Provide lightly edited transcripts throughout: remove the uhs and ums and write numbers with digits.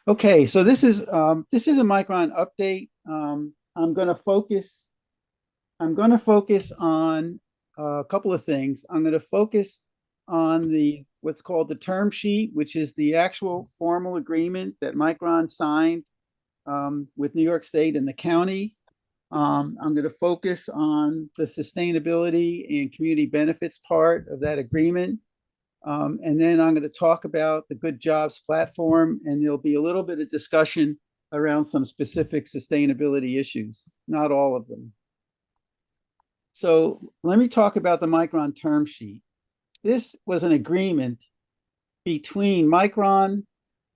Okay, so this is a Micron update. I'm going to focus on a couple of things. I'm going to focus on the what's called the term sheet, which is the actual formal agreement that Micron signed with New York State and the county. I'm going to focus on the sustainability and community benefits part of that agreement. And then I'm going to talk about the Good Jobs platform, and there'll be a little bit of discussion around some specific sustainability issues, not all of them. So let me talk about the Micron term sheet. This was an agreement between Micron,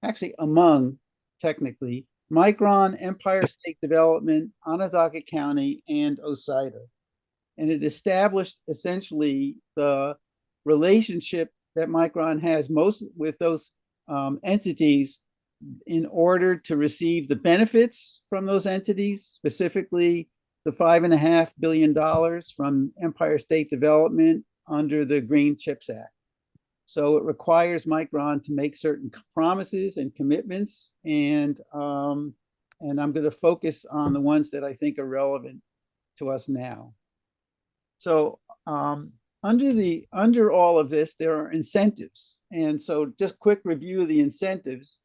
actually among technically, Micron, Empire State Development, Onondaga County, and OSIDA. And it established essentially the relationship that Micron has most with those entities in order to receive the benefits from those entities, specifically the $5.5 billion from Empire State Development under the Green Chips Act. So it requires Micron to make certain promises and commitments, and I'm going to focus on the ones that I think are relevant to us now. So under all of this, there are incentives, and so just quick review of the incentives.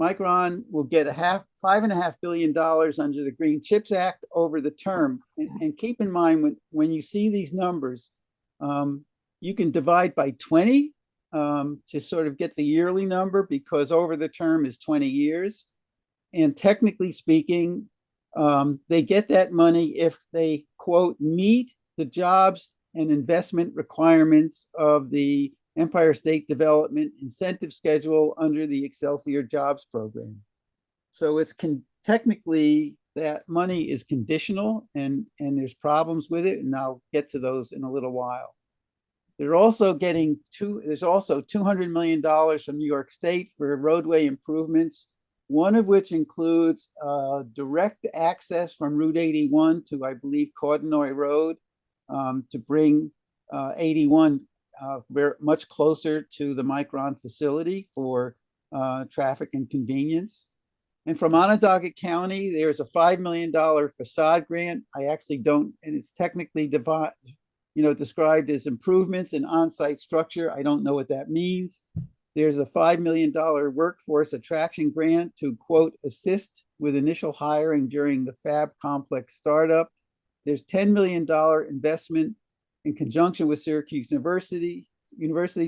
Micron will get $5.5 billion under the Green Chips Act over the term, and keep in mind when you see these numbers, you can divide by 20 to sort of get the yearly number because over the term is 20 years, and technically speaking, they get that money if they quote meet the jobs and investment requirements of the Empire State Development Incentive Schedule under the Excelsior Jobs Program. So it's technically that money is conditional, and there's problems with it, and I'll get to those in a little while. They're also getting there's also $200 million from New York State for roadway improvements, one of which includes direct access from Route 81 to, I believe, Cordenoy Road, to bring 81 very much closer to the Micron facility for traffic and convenience. And from Onondaga County, there's a $5 million facade grant. I actually don't, and it's technically described as improvements in on-site structure. I don't know what that means. There's a $5 million workforce attraction grant to, quote, assist with initial hiring during the fab complex startup. There's $10 million investment in conjunction with Syracuse University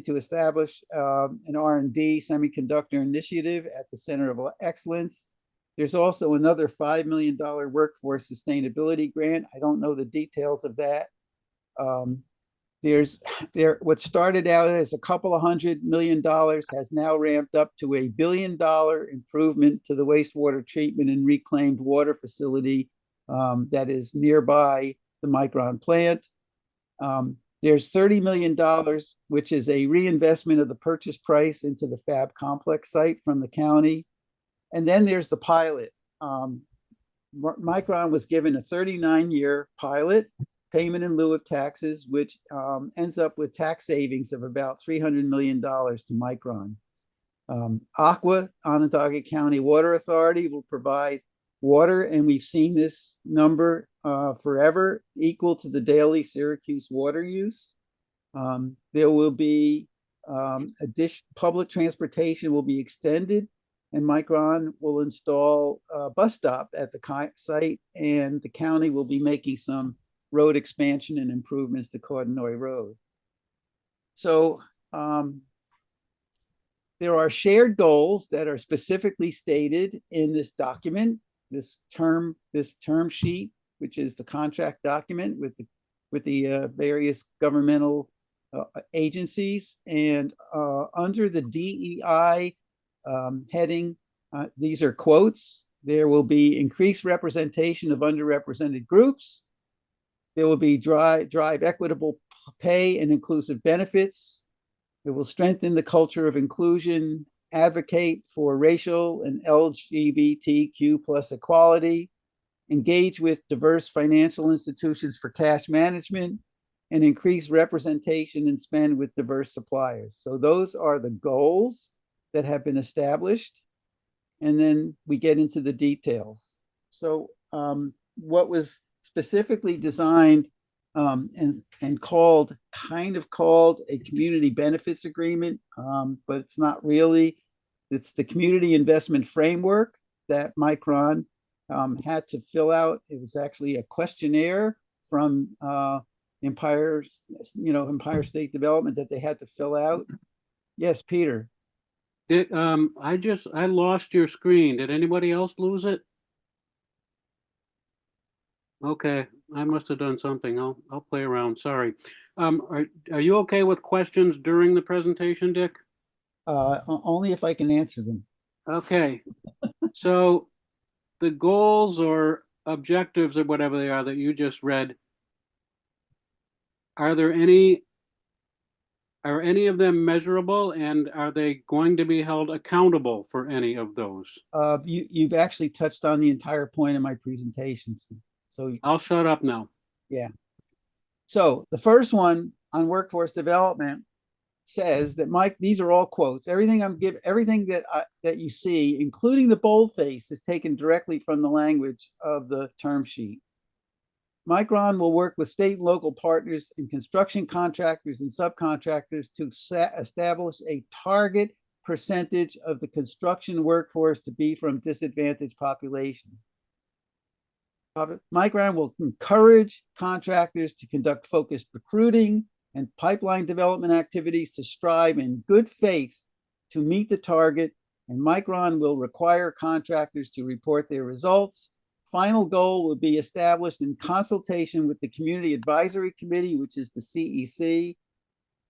to establish an R&D semiconductor initiative at the Center of Excellence. There's also another $5 million workforce sustainability grant. I don't know the details of that. What started out as a couple of $100 million has now ramped up to $1 billion improvement to the wastewater treatment and reclaimed water facility that is nearby the Micron plant. There's $30 million, which is a reinvestment of the purchase price into the fab complex site from the county. And then there's the pilot. Micron was given a 39-year pilot payment in lieu of taxes, which ends up with tax savings of about $300 million to Micron. Aqua, Onondaga County Water Authority, will provide water, and we've seen this number forever, equal to the daily Syracuse water use. There will be public transportation will be extended, and Micron will install a bus stop at the site, and the county will be making some road expansion and improvements to Cordenoy Road. So there are shared goals that are specifically stated in this document, this term sheet, which is the contract document with the various governmental agencies. And under the DEI heading, these are quotes. There will be increased representation of underrepresented groups. There will be drive equitable pay and inclusive benefits. It will strengthen the culture of inclusion, advocate for racial and LGBTQ plus equality, engage with diverse financial institutions for cash management, and increase representation and spend with diverse suppliers. So those are the goals that have been established. and then we get into the details. So what was specifically designed and called a community benefits agreement, but it's not really. It's the community investment framework that Micron had to fill out. It was actually a questionnaire from Empire State Development that they had to fill out. Yes, Peter. I lost your screen. Did anybody else lose it? Okay, I must have done something. I'll play around. Sorry. Are you okay with questions during the presentation, Dick? Only if I can answer them. Okay. So the goals or objectives or whatever they are that you just read, are any of them measurable, and are they going to be held accountable for any of those? You've actually touched on the entire point of my presentation. So I'll shut up now. yeah. So the first one on workforce development says that, Mike, these are all quotes. Everything that you see, including the boldface, is taken directly from the language of the term sheet. Micron will work with state and local partners and construction contractors and subcontractors to establish a target percentage of the construction workforce to be from disadvantaged populations. Micron will encourage contractors to conduct focused recruiting and pipeline development activities to strive in good faith to meet the target, and Micron will require contractors to report their results. Final goal will be established in consultation with the Community Advisory Committee, which is the CEC,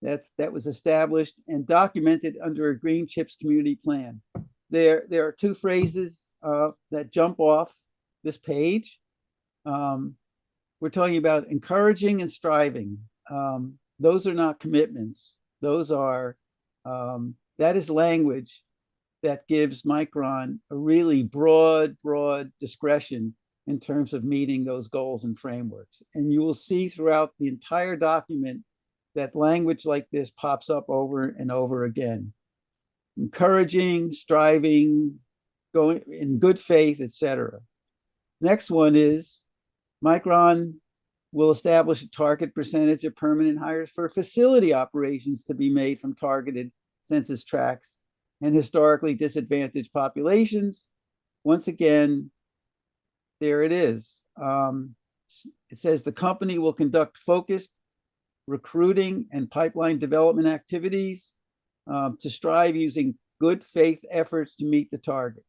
that was established and documented under a Green Chips Community Plan. There are two phrases that jump off this page. We're talking about encouraging and striving. Those are not commitments. Those are, that is language that gives Micron a really broad discretion in terms of meeting those goals and frameworks. And you will see throughout the entire document that language like this pops up over and over again. Encouraging, striving, going in good faith, etc. Next one is Micron will establish a target percentage of permanent hires for facility operations to be made from targeted census tracts and historically disadvantaged populations. Once again, there it is. It says the company will conduct focused recruiting and pipeline development activities to strive using good faith efforts to meet the target.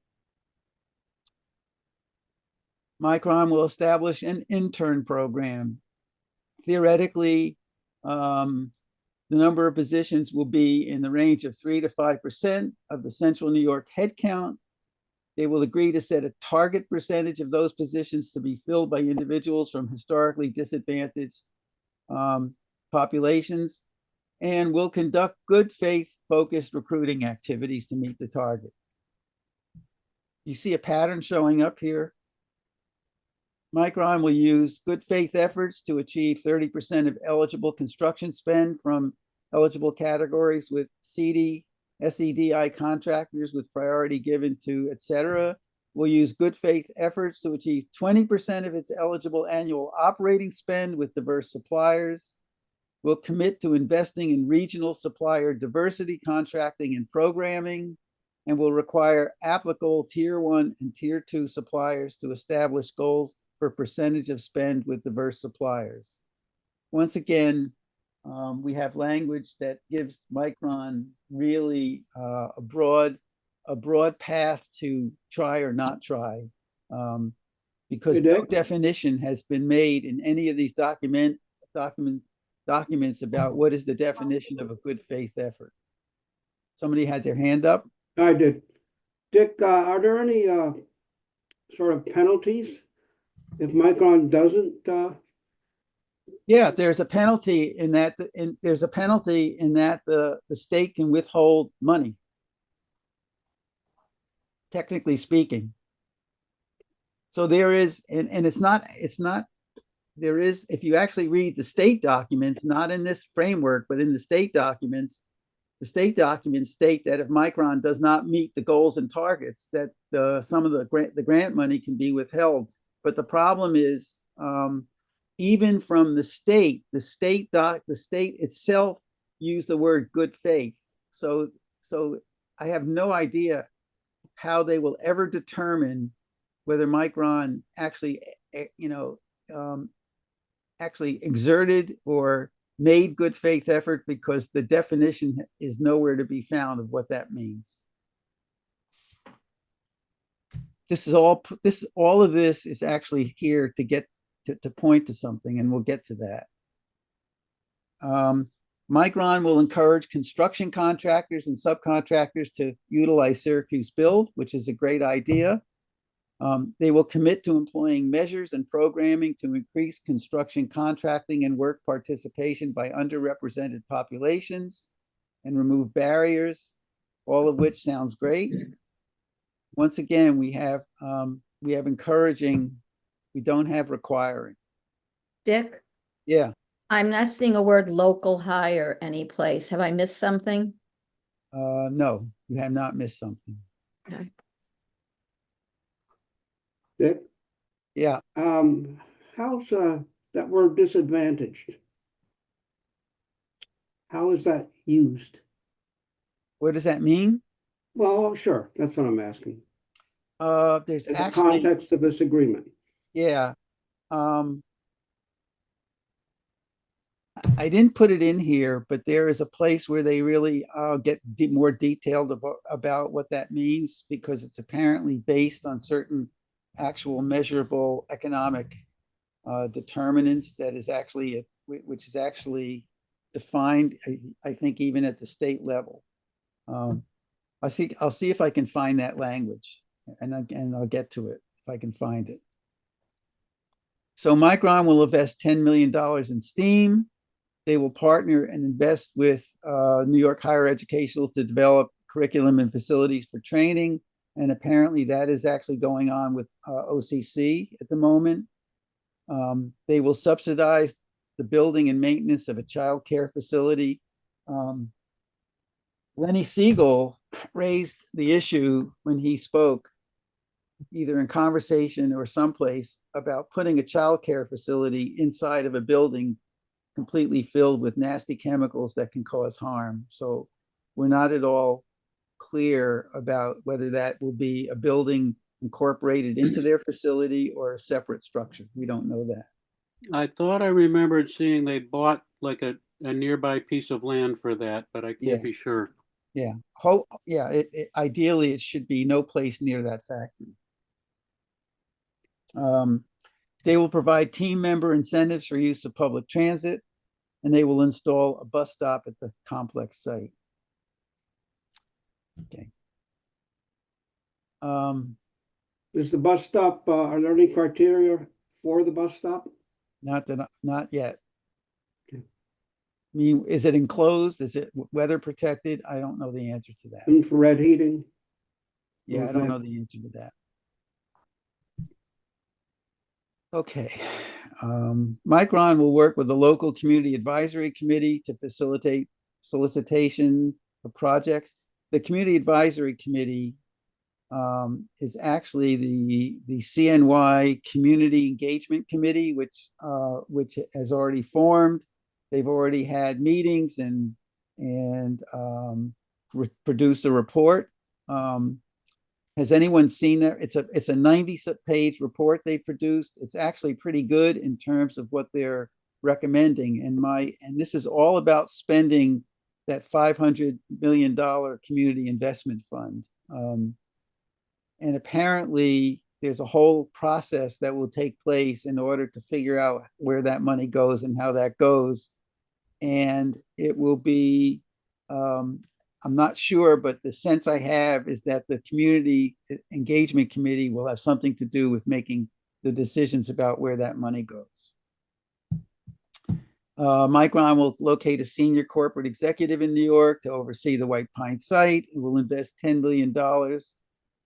Micron will establish an intern program. Theoretically, the number of positions will be in the range of 3 to 5% of the Central New York headcount. They will agree to set a target percentage of those positions to be filled by individuals from historically disadvantaged populations, and will conduct good faith focused recruiting activities to meet the target. You see a pattern showing up here. Micron will use good faith efforts to achieve 30% of eligible construction spend from eligible categories with SEDI contractors with priority given to, etc. Will use good faith efforts to achieve 20% of its eligible annual operating spend with diverse suppliers. Will commit to investing in regional supplier diversity contracting and programming, and will require applicable tier 1 and tier 2 suppliers to establish goals for percentage of spend with diverse suppliers. Once again, we have language that gives Micron really a broad path to try or not try, because no definition has been made in any of these documents about what is the definition of a good faith effort. Somebody had their hand up? I did. Dick, are there any sort of penalties if Micron doesn't? Yeah, there's a penalty in that. There's a penalty in that the state can withhold money, technically speaking. So there is, and it's not. There is, if you actually read the state documents, not in this framework, but in the state documents, the state documents state that if Micron does not meet the goals and targets, that some of the grant money can be withheld. But the problem is, even from the state itself used the word good faith. So I have no idea how they will ever determine whether Micron actually, actually exerted or made good faith effort, because the definition is nowhere to be found of what that means. All of this is actually here to get to point to something, and we'll get to that. Micron will encourage construction contractors and subcontractors to utilize Syracuse Build, which is a great idea. They will commit to employing measures and programming to increase construction contracting and work participation by underrepresented populations and remove barriers, all of which sounds great. Once again, we have encouraging, we don't have requiring. Dick, Yeah. I'm not seeing a word local hire anyplace. Have I missed something? No, you have not missed something. Okay. Dick, Yeah. how's that word disadvantaged? How is that used? What does that mean? Well, sure, that's what I'm asking. There's In the actually, context of this agreement. yeah. I didn't put it in here, but there is a place where they really get more detailed about what that means, because it's apparently based on certain actual measurable economic determinants that is actually, which is actually defined, I think, even at the state level. I'll see if I can find that language, and I'll get to it if I can find it. So Micron will invest $10 million in STEAM. They will partner and invest with New York Higher Educational to develop curriculum and facilities for training. And apparently that is actually going on with OCC at the moment. They will subsidize the building and maintenance of a child care facility. Lenny Siegel raised the issue when he spoke, either in conversation or someplace, about putting a child care facility inside of a building completely filled with nasty chemicals that can cause harm. So we're not at all clear about whether that will be a building incorporated into their facility or a separate structure. We don't know that. I thought I remembered seeing they bought like a nearby piece of land for that, but I can't be sure. Yeah. Ideally, it should be no place near that factory. They will provide team member incentives for use of public transit, and they will install a bus stop at the complex site. Okay. Is the bus stop, are there any criteria for the bus stop? Not yet. Okay. I mean, is it enclosed? Is it weather protected? I don't know the answer to that. Infrared heating? Yeah, I don't know the answer to that. Okay. Micron will work with the local community advisory committee to facilitate solicitation of projects. The community advisory committee is actually the CNY Community Engagement Committee, which has already formed. They've already had meetings and produced a report. Has anyone seen that? It's a 90-page report they produced. It's actually pretty good in terms of what they're recommending. And this is all about spending that $500 million community investment fund. And apparently there's a whole process that will take place in order to figure out where that money goes and how that goes. And it will be, I'm not sure, but the sense I have is that the community engagement committee will have something to do with making the decisions about where that money goes. Micron will locate a senior corporate executive in New York to oversee the White Pine site. It will invest $10 million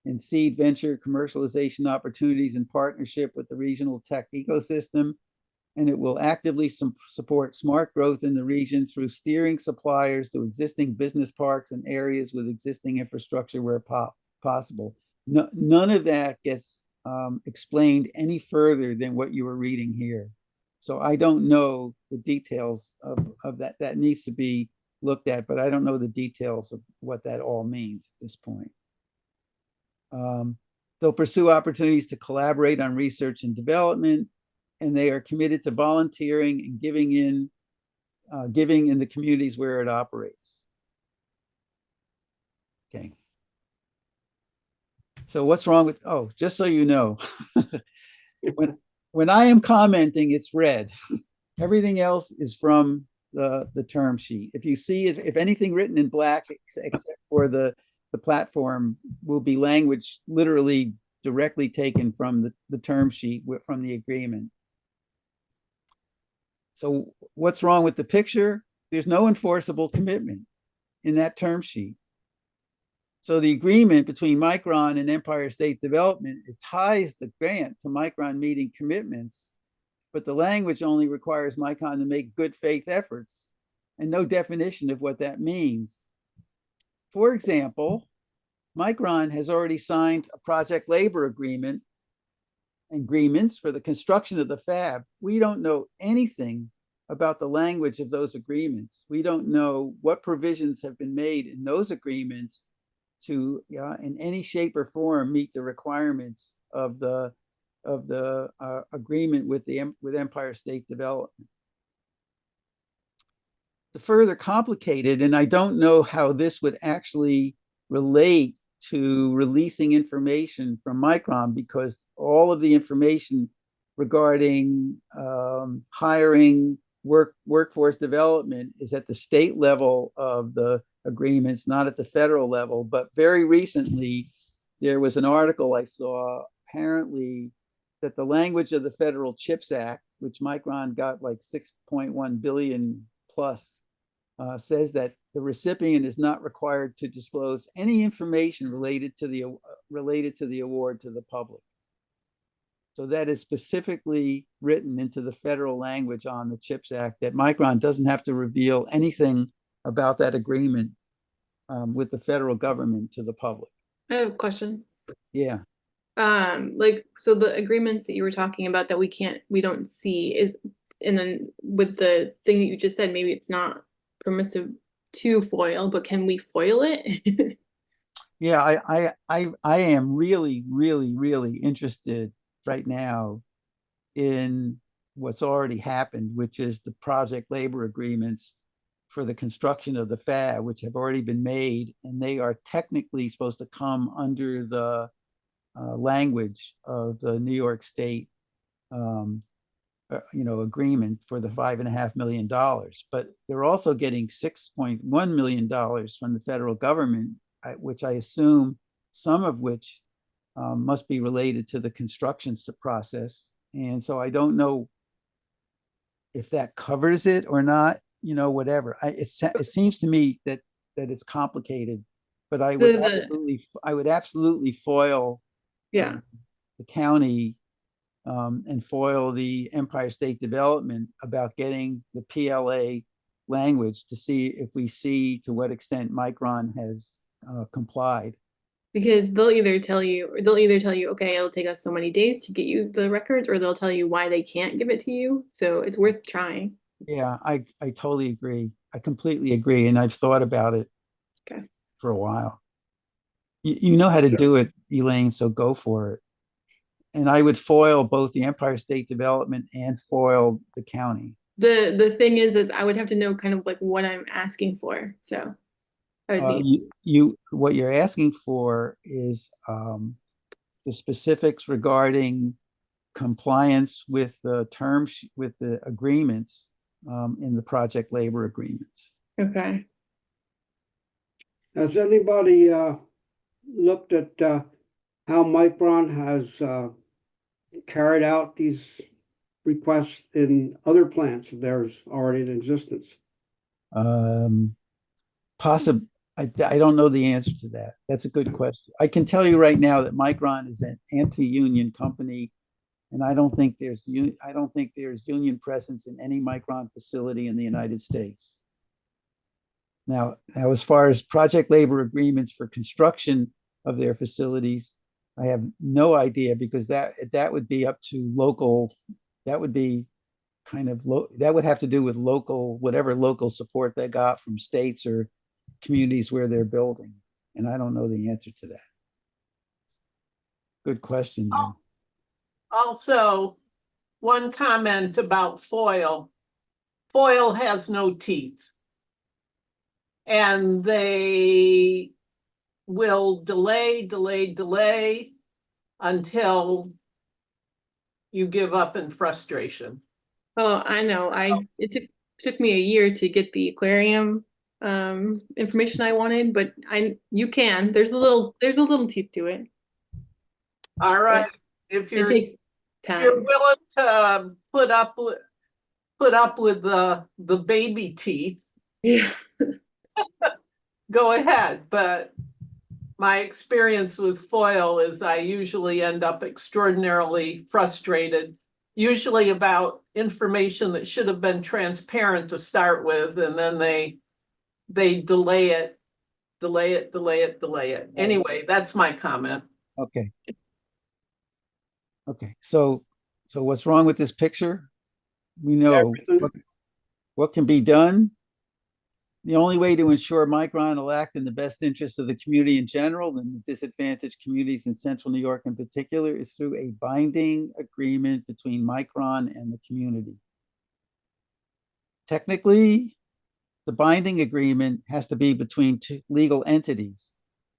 in seed venture commercialization opportunities in partnership with the regional tech ecosystem. and it will actively support smart growth in the region through steering suppliers to existing business parks and areas with existing infrastructure where possible. None of that gets explained any further than what you were reading here. So I don't know the details of that. That needs to be looked at, but I don't know the details of what that all means at this point. They'll pursue opportunities to collaborate on research and development, and they are committed to volunteering and giving in the communities where it operates. Okay. So what's wrong with, oh, just so you know, when I am commenting, it's red. Everything else is from the term sheet. If you see, if anything written in black, except for the platform, will be language literally directly taken from the term sheet from the agreement. So what's wrong with the picture? There's no enforceable commitment in that term sheet. So the agreement between Micron and Empire State Development, it ties the grant to Micron meeting commitments, but the language only requires Micron to make good faith efforts and no definition of what that means. For example, Micron has already signed a project labor agreements for the construction of the fab. We don't know anything about the language of those agreements. We don't know what provisions have been made in those agreements to, in any shape or form, meet the requirements of the agreement with Empire State Development. The further complicated, and I don't know how this would actually relate to releasing information from Micron, because all of the information regarding hiring, workforce development is at the state level of the agreements, not at the federal level. But very recently, there was an article I saw, apparently, that the language of the Federal CHIPS Act, which Micron got like 6.1 billion plus, says that the recipient is not required to disclose any information related to the award to the public. So that is specifically written into the federal language on the CHIPS Act, that Micron doesn't have to reveal anything about that agreement with the federal government to the public. I have a question. Yeah. So the agreements that you were talking about that we don't see is, and then with the thing that you just said, maybe it's not permissive to foil, but can we foil it? Yeah, I am really, really, really interested right now in what's already happened, which is the project labor agreements for the construction of the fab, which have already been made, and they are technically supposed to come under the language of the New York State agreement for the $5.5 million, but they're also getting $6.1 million from the federal government, which I assume some of which must be related to the construction process. And so I don't know if that covers it or not, whatever. It seems to me that it's complicated, but I would absolutely foil Yeah. the county and foil the Empire State Development about getting the PLA language to see if we see to what extent Micron has complied. Because they'll either tell you, okay, it'll take us so many days to get you the records, or they'll tell you why they can't give it to you. So it's worth trying. Yeah, I totally agree. I completely agree. And I've thought about it for a while. You know how to do it, Elaine, so go for it. And I would foil both the Empire State Development and foil the county. The thing is I would have to know kind of like what I'm asking for. So I would need what you're asking for is the specifics regarding compliance with the terms, with the agreements in the project labor agreements. Okay. Has anybody looked at how Micron has carried out these requests in other plants of theirs already in existence? I don't know the answer to that. That's a good question. I can tell you right now that Micron is an anti-union company And I don't think there's union presence in any Micron facility in the United States. Now, as far as project labor agreements for construction of their facilities, I have no idea, because that would be up to local. That would be that would have to do with whatever local support they got from states or communities where they're building. And I don't know the answer to that. Good question, Jim. Also, one comment about foil. Foil has no teeth. And they will delay until you give up in frustration. Oh, I know. It took me a year to get the aquarium information I wanted, but there's a little teeth to it. All right. If It you're takes time. willing to put up with the baby teeth, Yeah. go ahead. But my experience with foil is I usually end up extraordinarily frustrated, usually about information that should have been transparent to start with, and then they delay it. Anyway, that's my comment. Okay. So what's wrong with this picture? We know what can be done. The only way to ensure Micron will act in the best interest of the community in general and the disadvantaged communities in Central New York in particular is through a binding agreement between Micron and the community. Technically, the binding agreement has to be between two legal entities.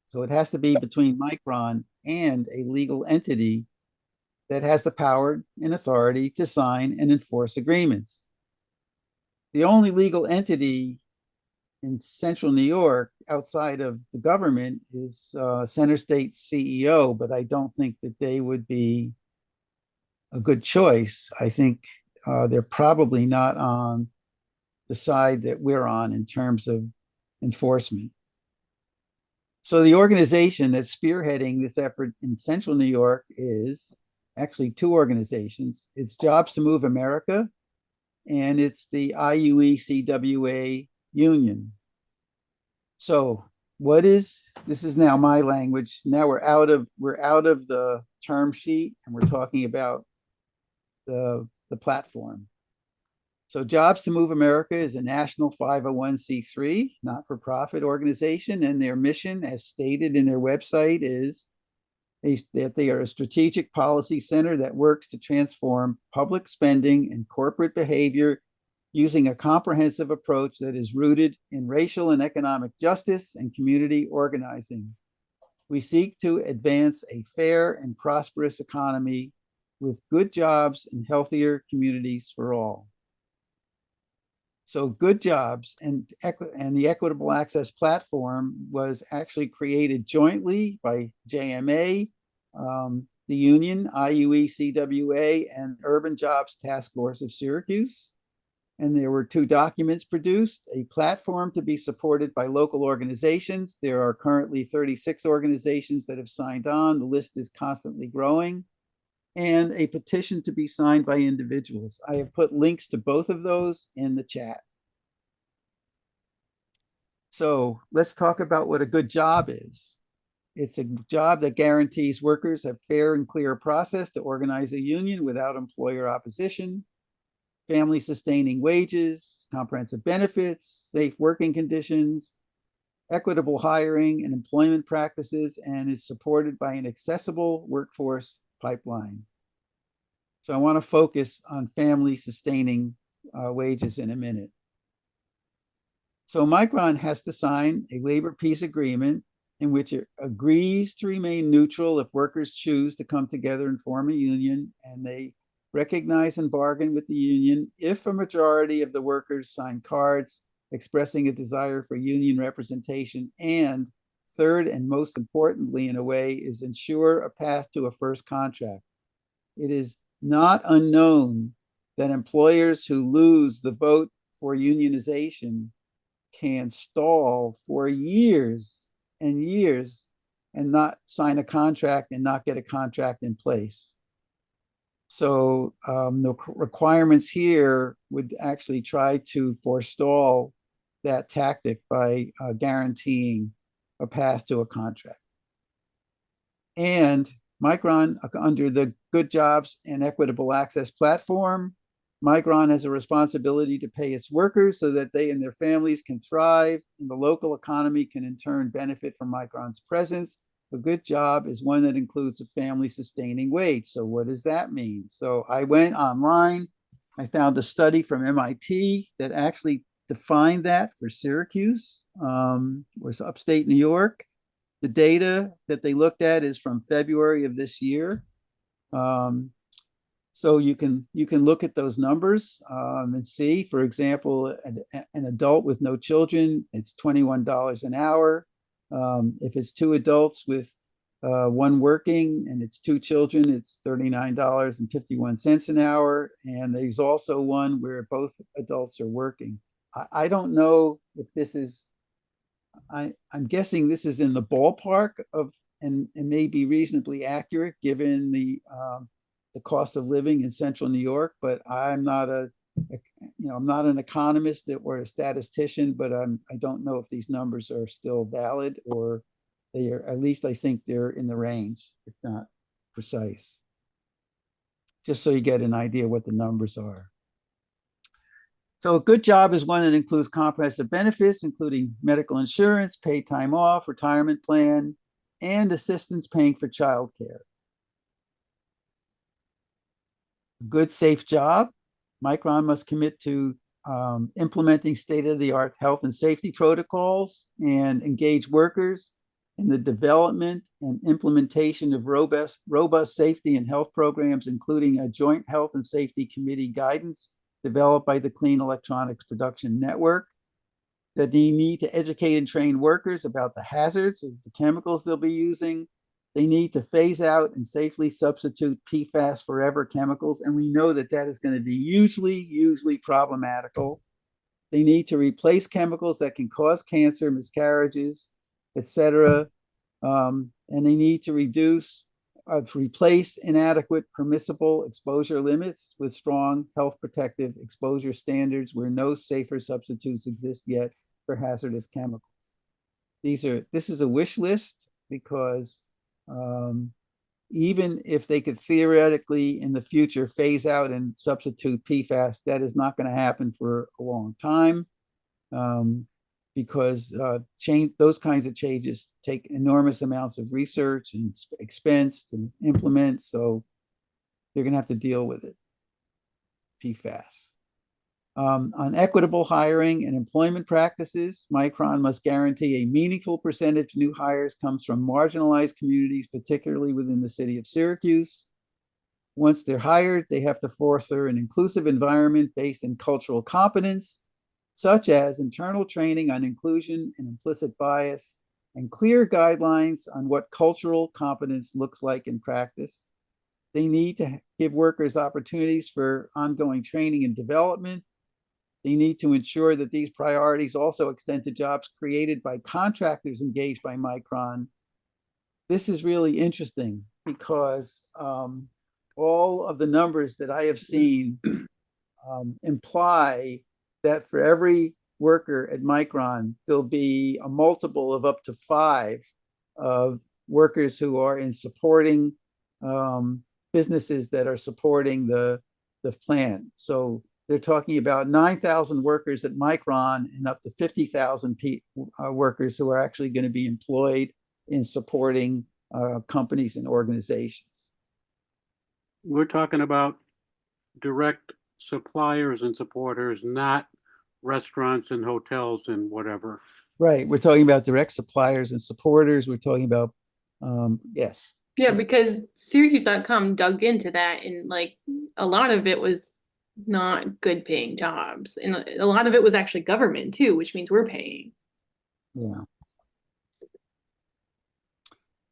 So it has to be between Micron and a legal entity that has the power and authority to sign and enforce agreements. The only legal entity in Central New York outside of the government is Center State's CEO, but I don't think that they would be a good choice. I think they're probably not on the side that we're on in terms of enforcement. So the organization that's spearheading this effort in Central New York is actually two organizations. It's Jobs to Move America, and it's the IUE-CWA union. So this is now my language. Now we're out of the term sheet and we're talking about the platform. So Jobs to Move America is a national 501c3 not-for-profit organization, and their mission, as stated in their website, is that they are a strategic policy center that works to transform public spending and corporate behavior using a comprehensive approach that is rooted in racial and economic justice and community organizing. We seek to advance a fair and prosperous economy with good jobs and healthier communities for all. So good jobs and the Equitable Access Platform was actually created jointly by JMA, the union, IUE-CWA, and Urban Jobs Task Force of Syracuse. And there were two documents produced, a platform to be supported by local organizations. There are currently 36 organizations that have signed on. The list is constantly growing. And a petition to be signed by individuals. I have put links to both of those in the chat. So let's talk about what a good job is. It's a job that guarantees workers a fair and clear process to organize a union without employer opposition, family sustaining wages, comprehensive benefits, safe working conditions, equitable hiring and employment practices, and is supported by an accessible workforce pipeline. So I want to focus on family sustaining wages in a minute. So Micron has to sign a labor peace agreement in which it agrees to remain neutral if workers choose to come together and form a union, and they recognize and bargain with the union if a majority of the workers sign cards expressing a desire for union representation, and third and most importantly in a way is ensure a path to a first contract. It is not unknown that employers who lose the vote for unionization can stall for years and years and not sign a contract and not get a contract in place. So the requirements here would actually try to forestall that tactic by guaranteeing a path to a contract. And Micron, under the Good Jobs and Equitable Access platform, Micron has a responsibility to pay its workers so that they and their families can thrive, and the local economy can in turn benefit from Micron's presence. A good job is one that includes a family-sustaining wage. So what does that mean? So I went online. I found a study from MIT that actually defined that for Syracuse, was upstate New York. The data that they looked at is from February of this year. So you can look at those numbers and see, for example, an adult with no children, it's $21 an hour. If it's two adults with one working and it's two children, it's $39.51 an hour. And there's also one where both adults are working. I don't know if this is, I'm guessing this is in the ballpark of, and may be reasonably accurate given the cost of living in central New York, but I'm not I'm not an economist or a statistician, but I don't know if these numbers are still valid, or they are, at least I think they're in the range, if not precise. Just so you get an idea what the numbers are. So a good job is one that includes comprehensive benefits, including medical insurance, paid time off, retirement plan, and assistance paying for childcare. A good, safe job. Micron must commit to implementing state-of-the-art health and safety protocols and engage workers in the development and implementation of robust safety and health programs, including a joint health and safety committee guidance developed by the Clean Electronics Production Network, that they need to educate and train workers about the hazards of the chemicals they'll be using. They need to phase out and safely substitute PFAS forever chemicals. And we know that that is going to be hugely problematical. They need to replace chemicals that can cause cancer, miscarriages, etc. And they need to replace inadequate permissible exposure limits with strong health protective exposure standards where no safer substitutes exist yet for hazardous chemicals. This is a wish list, because even if they could theoretically in the future phase out and substitute PFAS, that is not going to happen for a long time, because those kinds of changes take enormous amounts of research and expense to implement. So they're going to have to deal with it. PFAS. On equitable hiring and employment practices, Micron must guarantee a meaningful percentage of new hires comes from marginalized communities, particularly within the city of Syracuse. Once they're hired, they have to foster an inclusive environment based in cultural competence, such as internal training on inclusion and implicit bias, and clear guidelines on what cultural competence looks like in practice. They need to give workers opportunities for ongoing training and development. They need to ensure that these priorities also extend to jobs created by contractors engaged by Micron. This is really interesting because all of the numbers that I have seen imply that for every worker at Micron, there'll be a multiple of up to 5 of workers who are in supporting businesses that are supporting the plan. So they're talking about 9,000 workers at Micron and up to 50,000 workers who are actually going to be employed in supporting companies and organizations. We're talking about direct suppliers and supporters, not restaurants and hotels and whatever. Right. We're talking about direct suppliers and supporters. We're talking about, yes. Yeah, because Syracuse.com dug into that, and like a lot of it was not good paying jobs. And a lot of it was actually government too, which means we're paying. Yeah.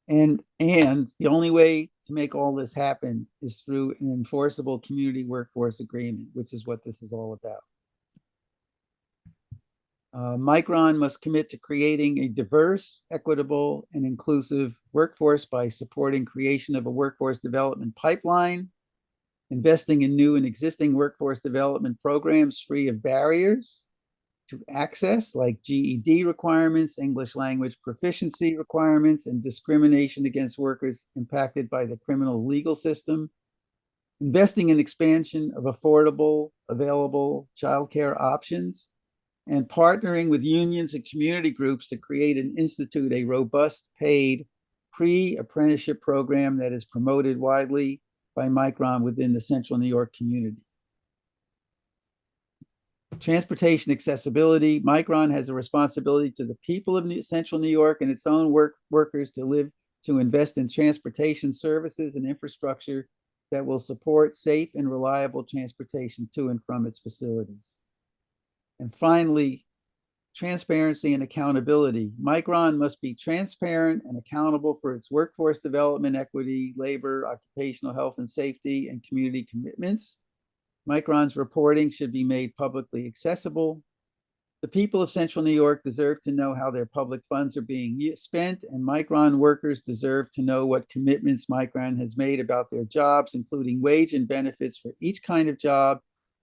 And the only way to make all this happen is through an enforceable community workforce agreement, which is what this is all about. Micron must commit to creating a diverse, equitable, and inclusive workforce by supporting creation of a workforce development pipeline. investing in new and existing workforce development programs free of barriers to access, like GED requirements, English language proficiency requirements, and discrimination against workers impacted by the criminal legal system. Investing in expansion of affordable, available childcare options, and partnering with unions and community groups to create and institute a robust paid pre-apprenticeship program that is promoted widely by Micron within the Central New York community. Transportation accessibility. Micron has a responsibility to the people of Central New York and its own workers to invest in transportation services and infrastructure that will support safe and reliable transportation to and from its facilities. And finally, transparency and accountability. Micron must be transparent and accountable for its workforce development, equity, labor, occupational health and safety, and community commitments. Micron's reporting should be made publicly accessible. The people of Central New York deserve to know how their public funds are being spent, and Micron workers deserve to know what commitments Micron has made about their jobs, including wage and benefits for each kind of job,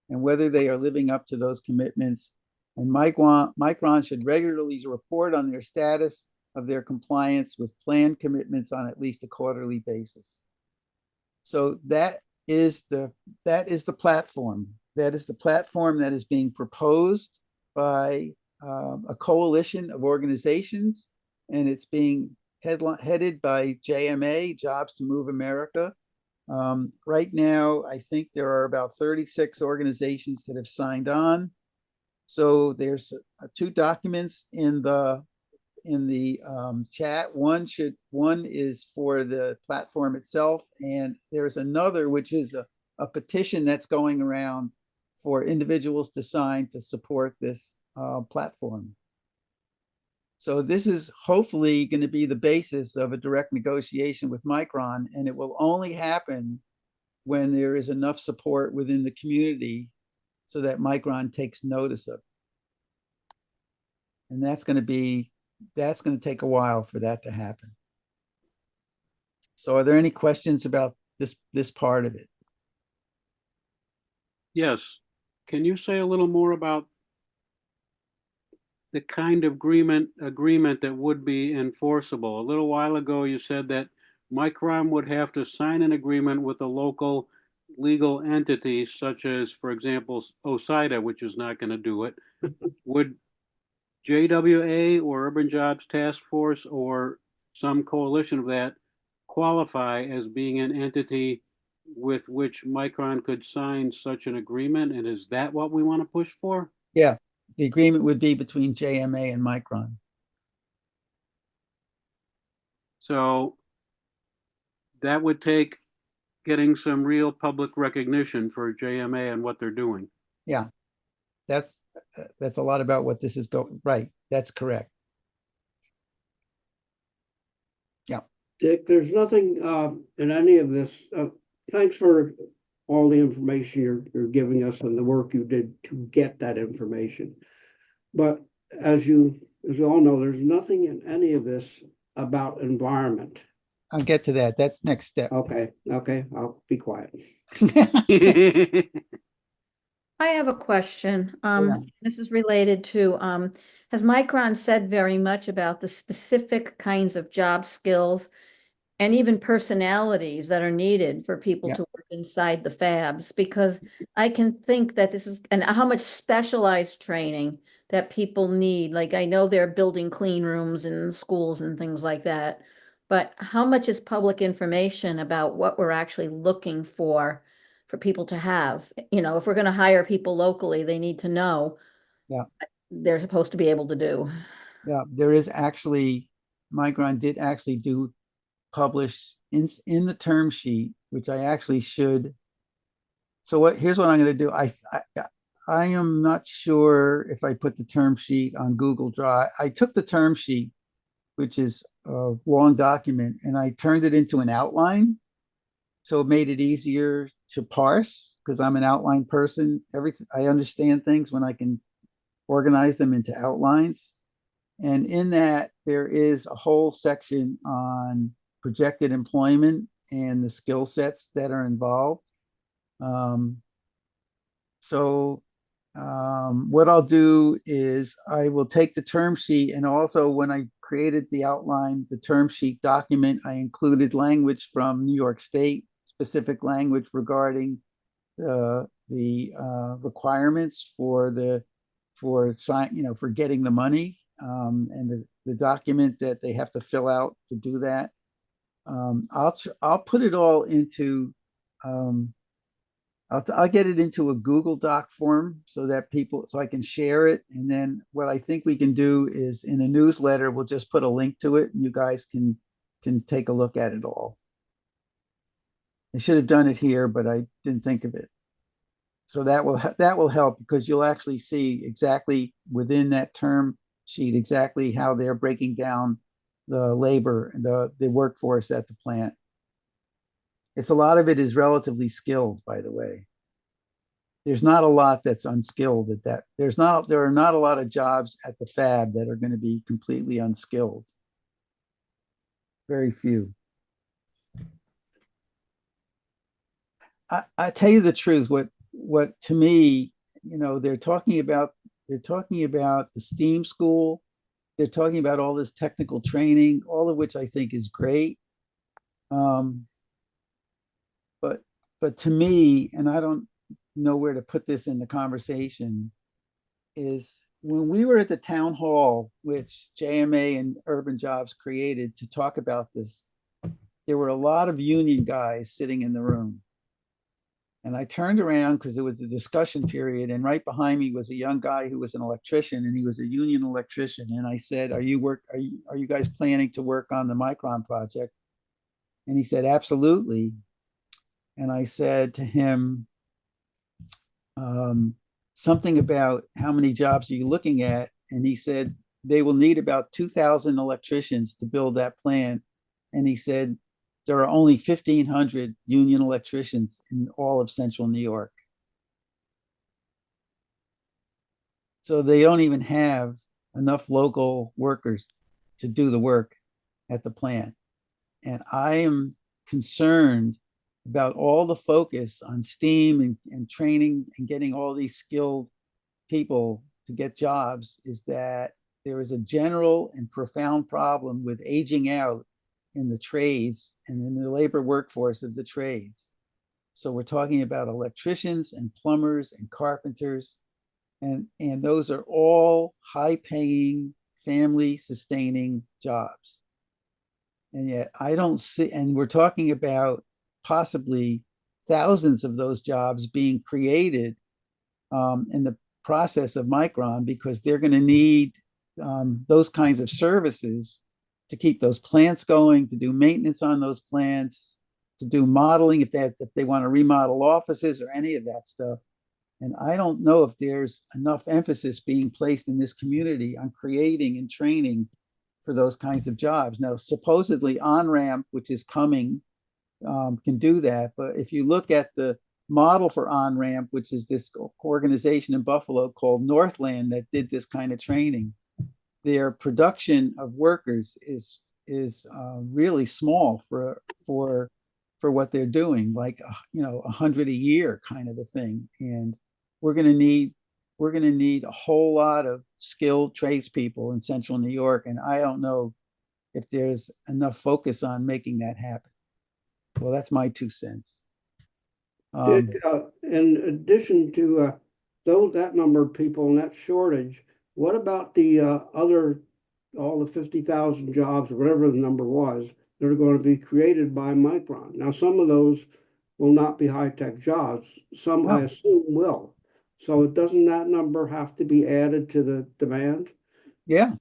and whether they are living up to those commitments. And Micron should regularly report on their status of their compliance with planned commitments on at least a quarterly basis. So that is the platform. That is the platform that is being proposed by a coalition of organizations, and it's being headed by JMA, Jobs to Move America. Right now, I think there are about 36 organizations that have signed on. So there's two documents in the chat. One is for the platform itself, and there's another which is a petition that's going around for individuals to sign to support this platform. So this is hopefully going to be the basis of a direct negotiation with Micron, and it will only happen when there is enough support within the community so that Micron takes notice of it. And that's going to take a while for that to happen. So are there any questions about this part of it? Yes. Can you say a little more about the kind of agreement that would be enforceable? A little while ago, you said that Micron would have to sign an agreement with a local legal entity, such as, for example, OSIDA, which is not going to do it. Would JWA or Urban Jobs Task Force or some coalition of that qualify as being an entity with which Micron could sign such an agreement? And is that what we want to push for? Yeah, the agreement would be between JMA and Micron. So that would take getting some real public recognition for JMA and what they're doing. Yeah, that's a lot about what this is going. Right, that's correct. Yeah. Dick, there's nothing in any of this. Thanks for all the information you're giving us and the work you did to get that information. But as you all know, there's nothing in any of this about environment. I'll get to that. That's next step. Okay, I'll be quiet. I have a question. Yeah. This is related to, has Micron said very much about the specific kinds of job skills and even personalities that are needed for people Yeah. to work inside the fabs? Because I can think that this is, and how much specialized training that people need. Like, I know they're building clean rooms in schools and things like that, but how much is public information about what we're actually looking for people to have? You know, if we're going to hire people locally, they need to know Yeah. they're supposed to be able to do. Yeah, there is actually, Micron did actually publish in the term sheet, which I actually should. So here's what I'm going to do. I am not sure if I put the term sheet on Google Drive. I took the term sheet, which is a long document, and I turned it into an outline. So it made it easier to parse because I'm an outline person. I understand things when I can organize them into outlines. And in that, there is a whole section on projected employment and the skill sets that are involved. So what I'll do is I will take the term sheet, and also when I created the outline, the term sheet document, I included language from New York State, specific language regarding the requirements for for getting the money, and the document that they have to fill out to do that. I'll put it all into I'll get it into a Google Doc form so that so I can share it. And then what I think we can do is in a newsletter, we'll just put a link to it and you guys can take a look at it all. I should have done it here, but I didn't think of it. So that will help, because you'll actually see exactly within that term sheet exactly how they're breaking down the labor and the workforce at the plant. A lot of it is relatively skilled, by the way. There's not a lot that's unskilled at that. There are not a lot of jobs at the fab that are going to be completely unskilled. Very few. I tell you the truth, what to me, they're talking about the STEAM school. They're talking about all this technical training, all of which I think is great. But to me, and I don't know where to put this in the conversation, is when we were at the town hall, which JMA and Urban Jobs created to talk about this, there were a lot of union guys sitting in the room. And I turned around because it was the discussion period, and right behind me was a young guy who was an electrician, and he was a union electrician. And I said, are you guys planning to work on the Micron project? And he said, absolutely. And I said to him, something about how many jobs are you looking at? And he said, they will need about 2,000 electricians to build that plant. And he said, there are only 1,500 union electricians in all of central New York. So they don't even have enough local workers to do the work at the plant. And I am concerned about all the focus on STEAM and training and getting all these skilled people to get jobs, is that there is a general and profound problem with aging out in the trades and in the labor workforce of the trades. So we're talking about electricians and plumbers and carpenters, and those are all high-paying, family-sustaining jobs. And yet I don't see, and we're talking about possibly thousands of those jobs being created in the process of Micron, because they're going to need those kinds of services to keep those plants going, to do maintenance on those plants, to do modeling if they want to remodel offices or any of that stuff. And I don't know if there's enough emphasis being placed in this community on creating and training for those kinds of jobs. Now, supposedly On-Ramp, which is coming, can do that. But if you look at the model for On-Ramp, which is this organization in Buffalo called Northland that did this kind of training, their production of workers is really small for what they're doing, like 100 a year kind of a thing. And we're going to need a whole lot of skilled tradespeople in central New York, and I don't know if there's enough focus on making that happen. Well, that's my 2 cents. In addition to that number of people and that shortage, what about the all the 50,000 jobs or whatever the number was that are going to be created by Micron? Now, some of those will not be high-tech jobs. Some, I assume, will. So doesn't that number have to be added to the demand? Yeah.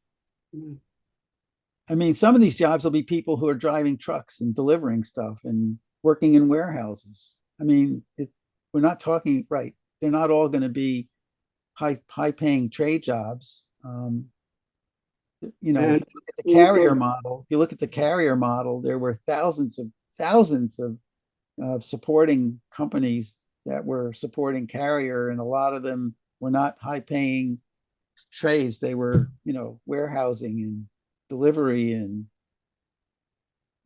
I mean, some of these jobs will be people who are driving trucks and delivering stuff and working in warehouses. I mean, we're not talking, right, they're not all going to be high-paying trade jobs. If you look at the carrier model, there were thousands of supporting companies that were supporting carrier, and a lot of them were not high-paying trades. They were, warehousing and delivery and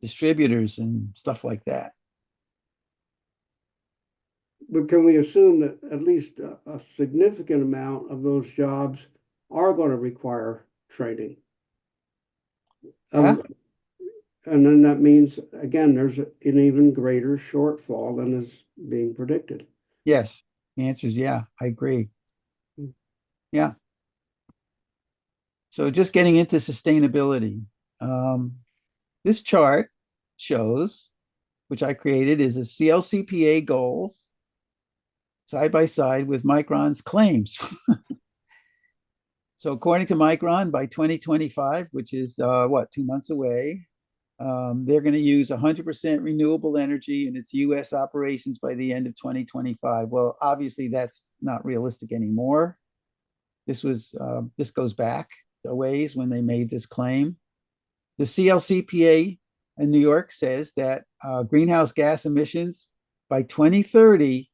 distributors and stuff like that. but can we assume that at least a significant amount of those jobs are going to require training? Yeah. And then that means, again, there's an even greater shortfall than is being predicted. Yes, the answer is yeah, I agree. Yeah. So just getting into sustainability. This chart shows, which I created, is a CLCPA goals side by side with Micron's claims. So according to Micron, by 2025, which is 2 months away, they're going to use 100% renewable energy in its US operations by the end of 2025. Well, obviously that's not realistic anymore. This goes back a ways when they made this claim. The CLCPA in New York says that greenhouse gas emissions by 2030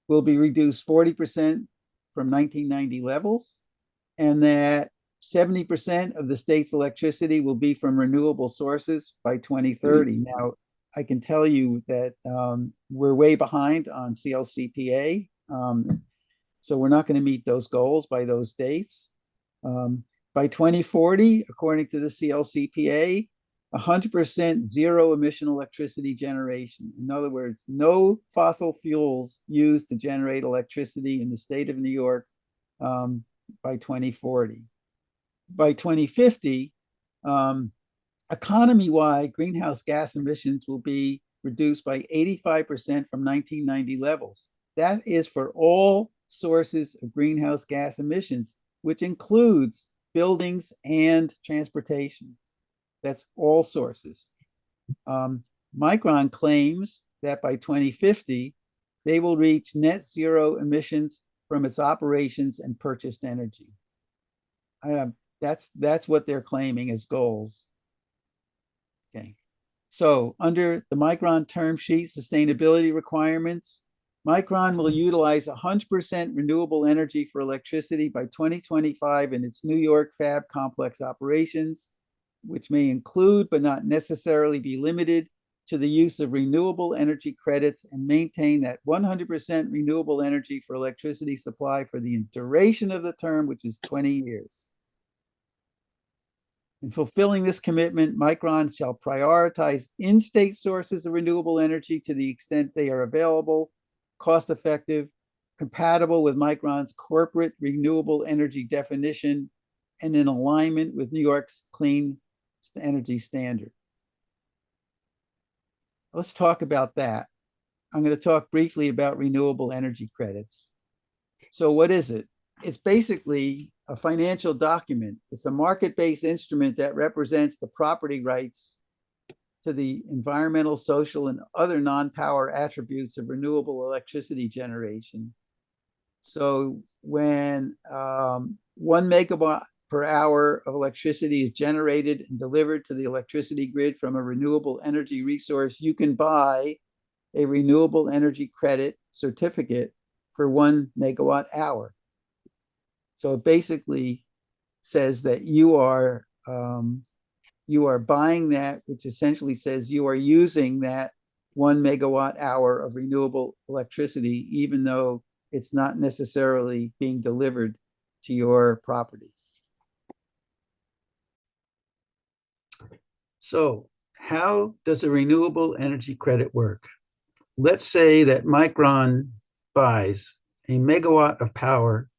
will be reduced 40% from 1990 levels, and that 70% of the state's electricity will be from renewable sources by 2030. Now, I can tell you that we're way behind on CLCPA, so we're not going to meet those goals by those dates. By 2040, according to the CLCPA, 100% zero emission electricity generation. In other words, no fossil fuels used to generate electricity in the state of New York by 2040. By 2050, economy-wide greenhouse gas emissions will be reduced by 85% from 1990 levels. That is for all sources of greenhouse gas emissions, which includes buildings and transportation. That's all sources. Micron claims that by 2050, they will reach net zero emissions from its operations and purchased energy. That's what they're claiming as goals. Okay. So under the Micron term sheet sustainability requirements, Micron will utilize 100% renewable energy for electricity by 2025 in its New York fab complex operations, which may include but not necessarily be limited to the use of renewable energy credits, and maintain that 100% renewable energy for electricity supply for the duration of the term, which is 20 years. In fulfilling this commitment, Micron shall prioritize in-state sources of renewable energy to the extent they are available, cost-effective, compatible with Micron's corporate renewable energy definition, and in alignment with New York's clean energy standard. Let's talk about that. I'm going to talk briefly about renewable energy credits. So what is it? It's basically a financial document. It's a market-based instrument that represents the property rights to the environmental, social, and other non-power attributes of renewable electricity generation. So when 1 megawatt per hour of electricity is generated and delivered to the electricity grid from a renewable energy resource, you can buy a renewable energy credit certificate for 1 megawatt hour. So it basically says that you are buying that, which essentially says you are using that 1 megawatt hour of renewable electricity, even though it's not necessarily being delivered to your property. So how does a renewable energy credit work? Let's say that Micron buys a megawatt of power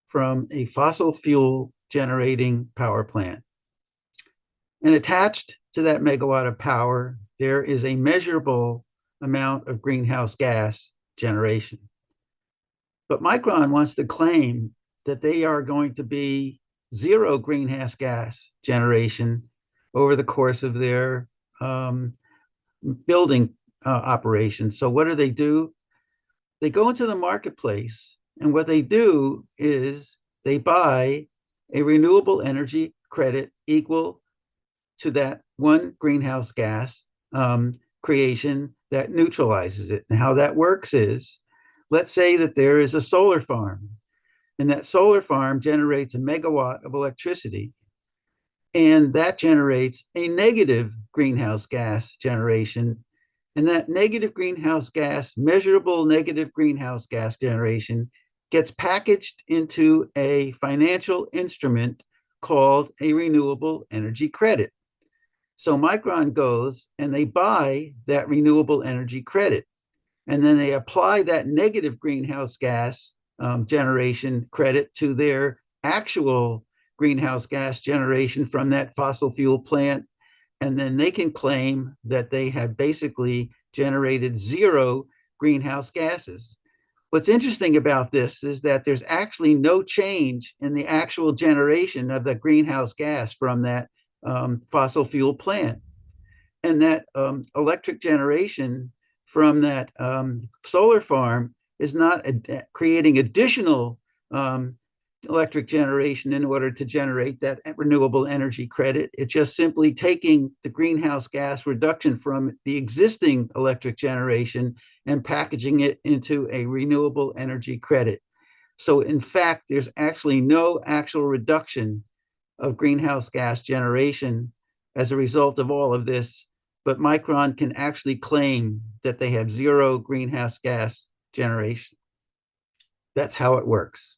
from a fossil fuel generating power plant. And attached to that megawatt of power, there is a measurable amount of greenhouse gas generation. But Micron wants to claim that they are going to be zero greenhouse gas generation over the course of their building operations. So what do? They go into the marketplace, and what they do is they buy a renewable energy credit equal to that 1 greenhouse gas creation that neutralizes it. And how that works is, let's say that there is a solar farm, and that solar farm generates a megawatt of electricity, and that generates a negative greenhouse gas generation. And that negative greenhouse gas, measurable negative greenhouse gas generation, gets packaged into a financial instrument called a renewable energy credit. So Micron goes and they buy that renewable energy credit, and then they apply that negative greenhouse gas generation credit to their actual greenhouse gas generation from that fossil fuel plant. And then they can claim that they have basically generated zero greenhouse gases. What's interesting about this is that there's actually no change in the actual generation of the greenhouse gas from that fossil fuel plant. And that electric generation from that solar farm is not creating additional electric generation in order to generate that renewable energy credit. It's just simply taking the greenhouse gas reduction from the existing electric generation and packaging it into a renewable energy credit. So in fact, there's actually no actual reduction of greenhouse gas generation as a result of all of this, but Micron can actually claim that they have zero greenhouse gas generation. That's how it works.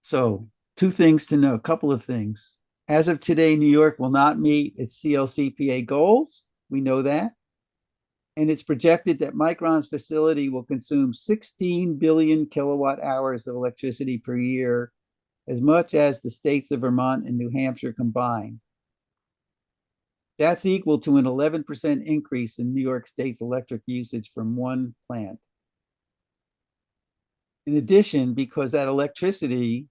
So, two things to know, a couple of things. As of today, New York will not meet its CLCPA goals. We know that. And it's projected that Micron's facility will consume 16 billion kilowatt hours of electricity per year, as much as the states of Vermont and New Hampshire combined. That's equal to an 11% increase in New York State's electric usage from one plant. In addition, because that electricity,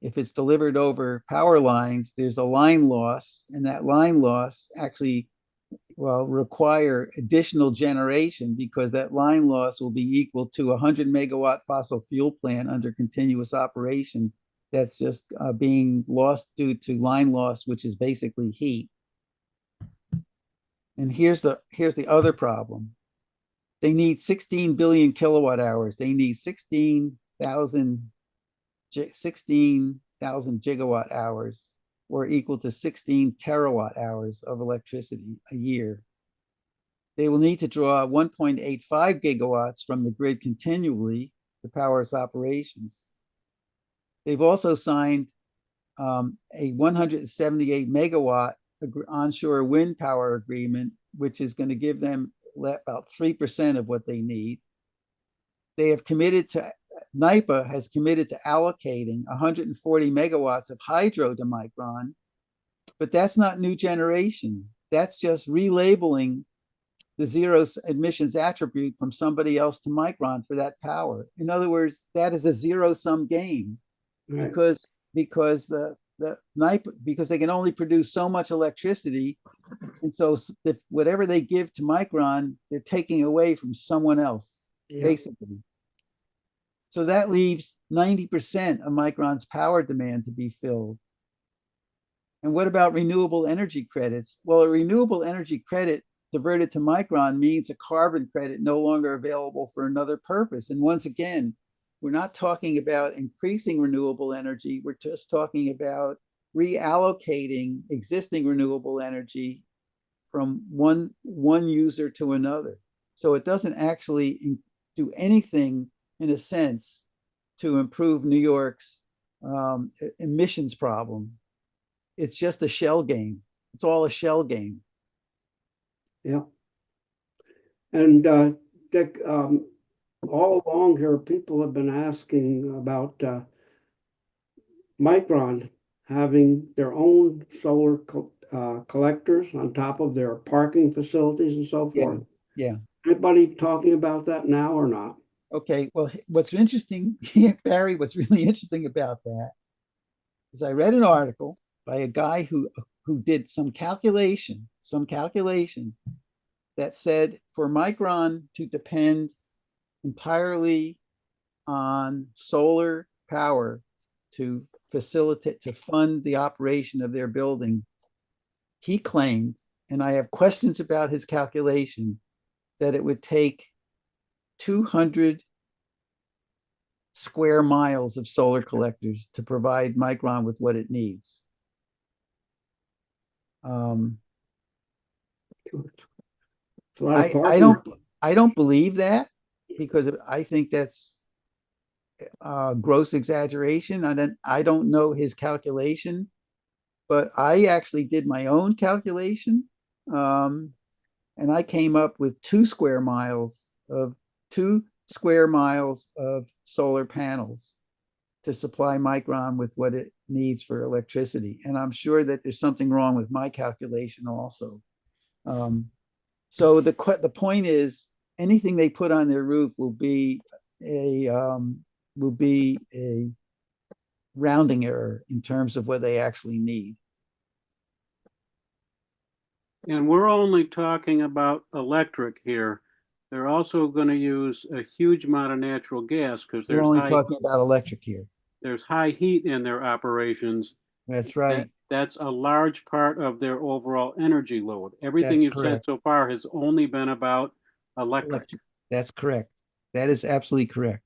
if it's delivered over power lines, there's a line loss, and that line loss actually will require additional generation, because that line loss will be equal to a 100 megawatt fossil fuel plant under continuous operation that's just being lost due to line loss, which is basically heat. And here's the other problem. They need 16 billion kilowatt hours. They need 16,000 gigawatt hours, or equal to 16 terawatt hours of electricity a year. They will need to draw 1.85 gigawatts from the grid continually to power its operations. They've also signed a 178 megawatt onshore wind power agreement, which is going to give them about 3% of what they need. They have committed to, NYPA has committed to allocating 140 megawatts of hydro to Micron, but that's not new generation. That's just relabeling the zero emissions attribute from somebody else to Micron for that power. In other words, that is a zero-sum game, right? because the NYPA, because they can only produce so much electricity, and so if whatever they give to Micron, they're taking away from someone else, basically. So that leaves 90% of Micron's power demand to be filled. And what about renewable energy credits? Well, a renewable energy credit diverted to Micron means a carbon credit no longer available for another purpose. And once again, we're not talking about increasing renewable energy. We're just talking about reallocating existing renewable energy from one user to another. So it doesn't actually do anything, in a sense, to improve New York's emissions problem. It's just a shell game. It's all a shell game. Yeah. And Dick, all along here, people have been asking about Micron having their own solar collectors on top of their parking facilities and so forth. Yeah. Anybody talking about that now or not? Okay, well, what's interesting, Barry, what's really interesting about that is I read an article by a guy who did some calculation that said for Micron to depend entirely on solar power to facilitate, to fund the operation of their building, he claimed, and I have questions about his calculation, that it would take 200 square miles of solar collectors to provide Micron with what it needs. It's a lot of I parking. I don't believe that because I think that's gross exaggeration. I don't know his calculation, but I actually did my own calculation. And I came up with 2 square miles of solar panels to supply Micron with what it needs for electricity. And I'm sure that there's something wrong with my calculation also. So the point is, anything they put on their roof will be a rounding error in terms of what they actually need. And we're only talking about electric here. They're also going to use a huge amount of natural gas because We're only talking about electric here. there's high heat in their operations. That's right. That's a large part of their overall energy load. Everything That's you've said correct. so far has only been about electric. Electric. That's correct. That is absolutely correct.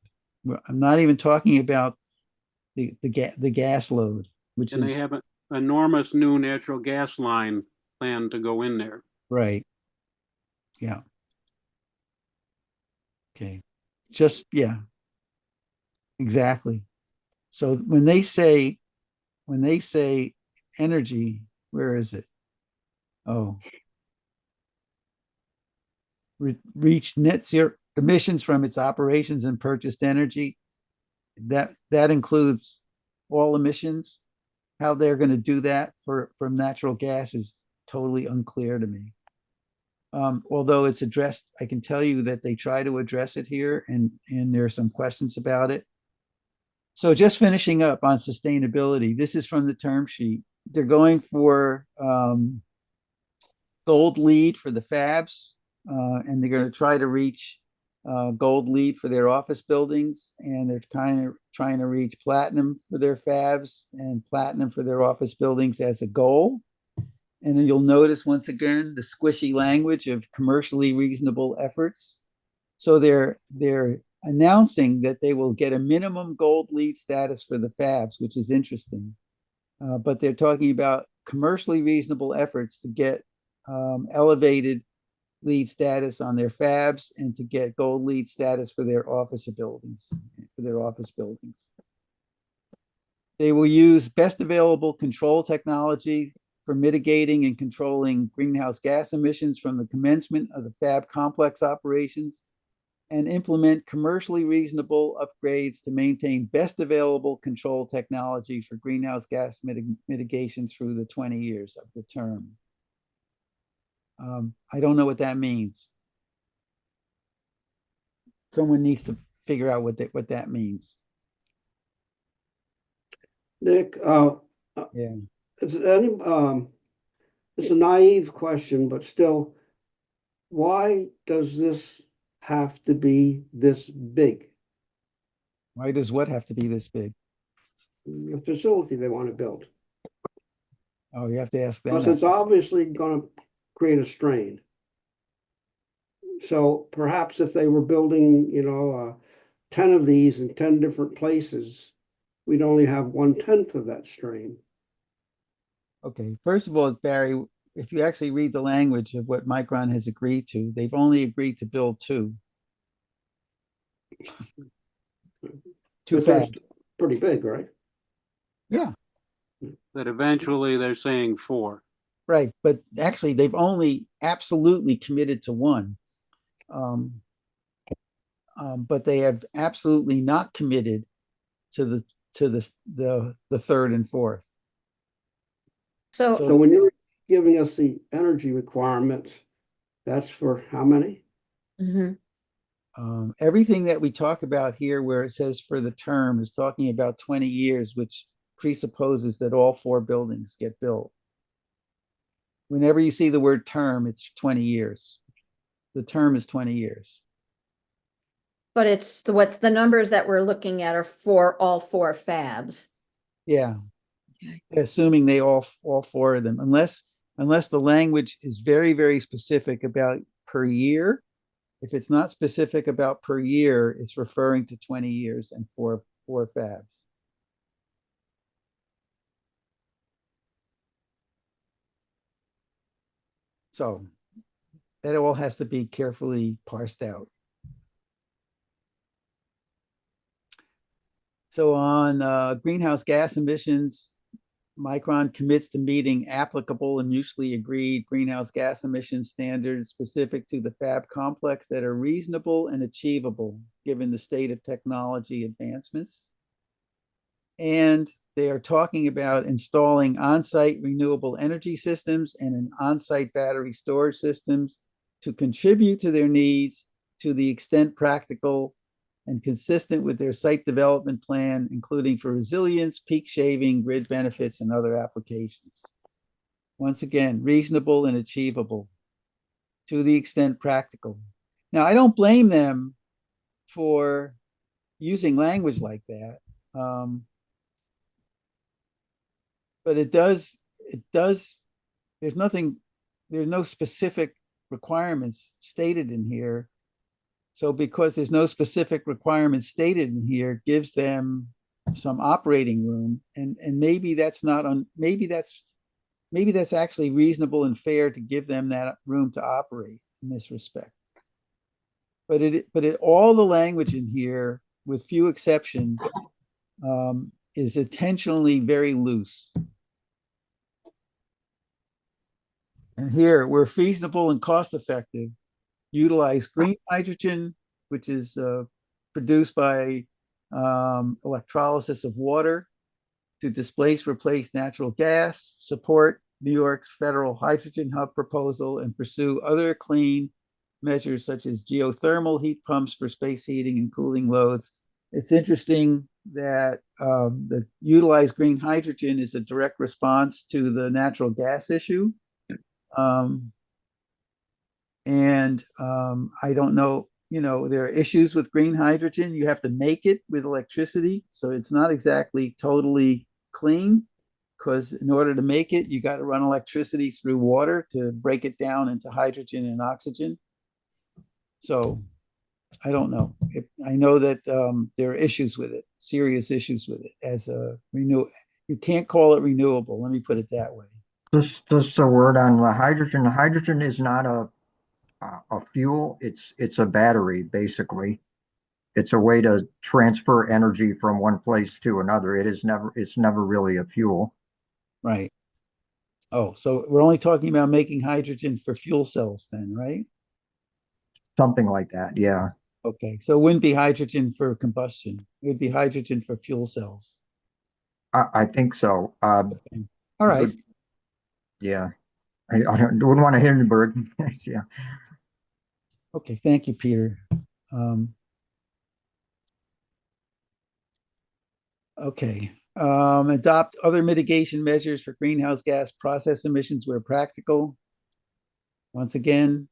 I'm not even talking about the gas load, which And they is have an enormous new natural gas line planned to go in there. right. Yeah. Okay. Just yeah. Exactly. So when they say energy, where is it? Oh, reach net zero emissions from its operations and purchased energy. That includes all emissions. How they're going to do that from natural gas is totally unclear to me. Although it's addressed, I can tell you that they try to address it here, and there are some questions about it. So just finishing up on sustainability, this is from the term sheet. They're going for gold lead for the fabs, and they're going to try to reach gold lead for their office buildings, and they're kind of trying to reach platinum for their fabs and platinum for their office buildings as a goal. And then you'll notice once again the squishy language of commercially reasonable efforts. So they're announcing that they will get a minimum gold lead status for the fabs, which is interesting. But they're talking about commercially reasonable efforts to get elevated lead status on their fabs and to get gold lead status for their office buildings. They will use best available control technology for mitigating and controlling greenhouse gas emissions from the commencement of the fab complex operations, and implement commercially reasonable upgrades to maintain best available control technology for greenhouse gas mitigation through the 20 years of the term. I don't know what that means. Someone needs to figure out what that means. Nick, Yeah. it's a naive question, but still, why does this have to be this big? Why does what have to be this big? The facility they want to build. Oh, you have to ask them Because that. it's obviously going to create a strain. So perhaps if they were building, 10 of these in 10 different places, we'd only have 1/10 of that strain. Okay, first of all, Barry, if you actually read the language of what Micron has agreed to, they've only agreed to build two. Two But they're fabs. pretty big, right? Yeah, That eventually they're saying 4. right. But actually, they've only absolutely committed to one. But they have absolutely not committed to the third and fourth. So So when you're giving us the energy requirements, that's for how many? mhm. Everything that we talk about here, where it says for the term, is talking about 20 years, which presupposes that all 4 buildings get built. Whenever you see the word term, it's 20 years. The term is 20 years. But it's what the numbers that we're looking at are for all 4 fabs. Yeah. Okay. Assuming they all 4 of them, unless the language is very, very specific about per year. If it's not specific about per year, it's referring to 20 years and four fabs. So that all has to be carefully parsed out. So on greenhouse gas emissions, Micron commits to meeting applicable and mutually agreed greenhouse gas emission standards specific to the fab complex that are reasonable and achievable given the state of technology advancements. And they are talking about installing on-site renewable energy systems and an on-site battery storage systems to contribute to their needs to the extent practical and consistent with their site development plan, including for resilience, peak shaving, grid benefits, and other applications. Once again, reasonable and achievable to the extent practical. Now, I don't blame them for using language like that. But there's no specific requirements stated in here. So because there's no specific requirements stated in here, gives them some operating room, and maybe that's not on, maybe that's actually reasonable and fair to give them that room to operate in this respect. But all the language in here, with few exceptions, is intentionally very loose. And here, where feasible and cost effective, utilize green hydrogen, which is produced by electrolysis of water to displace, replace natural gas, support New York's federal hydrogen hub proposal, and pursue other clean measures such as geothermal heat pumps for space heating and cooling loads. It's interesting that the utilized green hydrogen is a direct response to the natural gas issue. I don't know, there are issues with green hydrogen. You have to make it with electricity. So it's not exactly totally clean, because in order to make it, you got to run electricity through water to break it down into hydrogen and oxygen. So I don't know. I know that there are issues with it, serious issues with it as a you can't call it renewable. Let me put it that way. Just a word on the hydrogen. Hydrogen is not a fuel. It's a battery, basically. It's a way to transfer energy from one place to another. It's never really a fuel. Right. Oh, so we're only talking about making hydrogen for fuel cells then, right? Something like that, yeah. Okay, so it wouldn't be hydrogen for combustion. It would be hydrogen for fuel cells. I think so. All right. But, yeah. I wouldn't want to Hindenburg. Yeah. Okay, thank you, Peter. Okay. Adopt other mitigation measures for greenhouse gas process emissions where practical. Once again,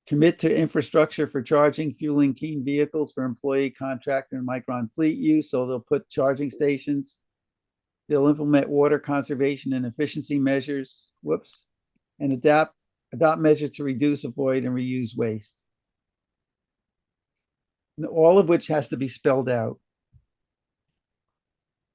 commit to infrastructure for charging, fueling clean vehicles for employee, contractor, and Micron fleet use. So they'll put charging stations. They'll implement water conservation and efficiency measures. Whoops. And adopt measures to reduce, avoid, and reuse waste. All of which has to be spelled out.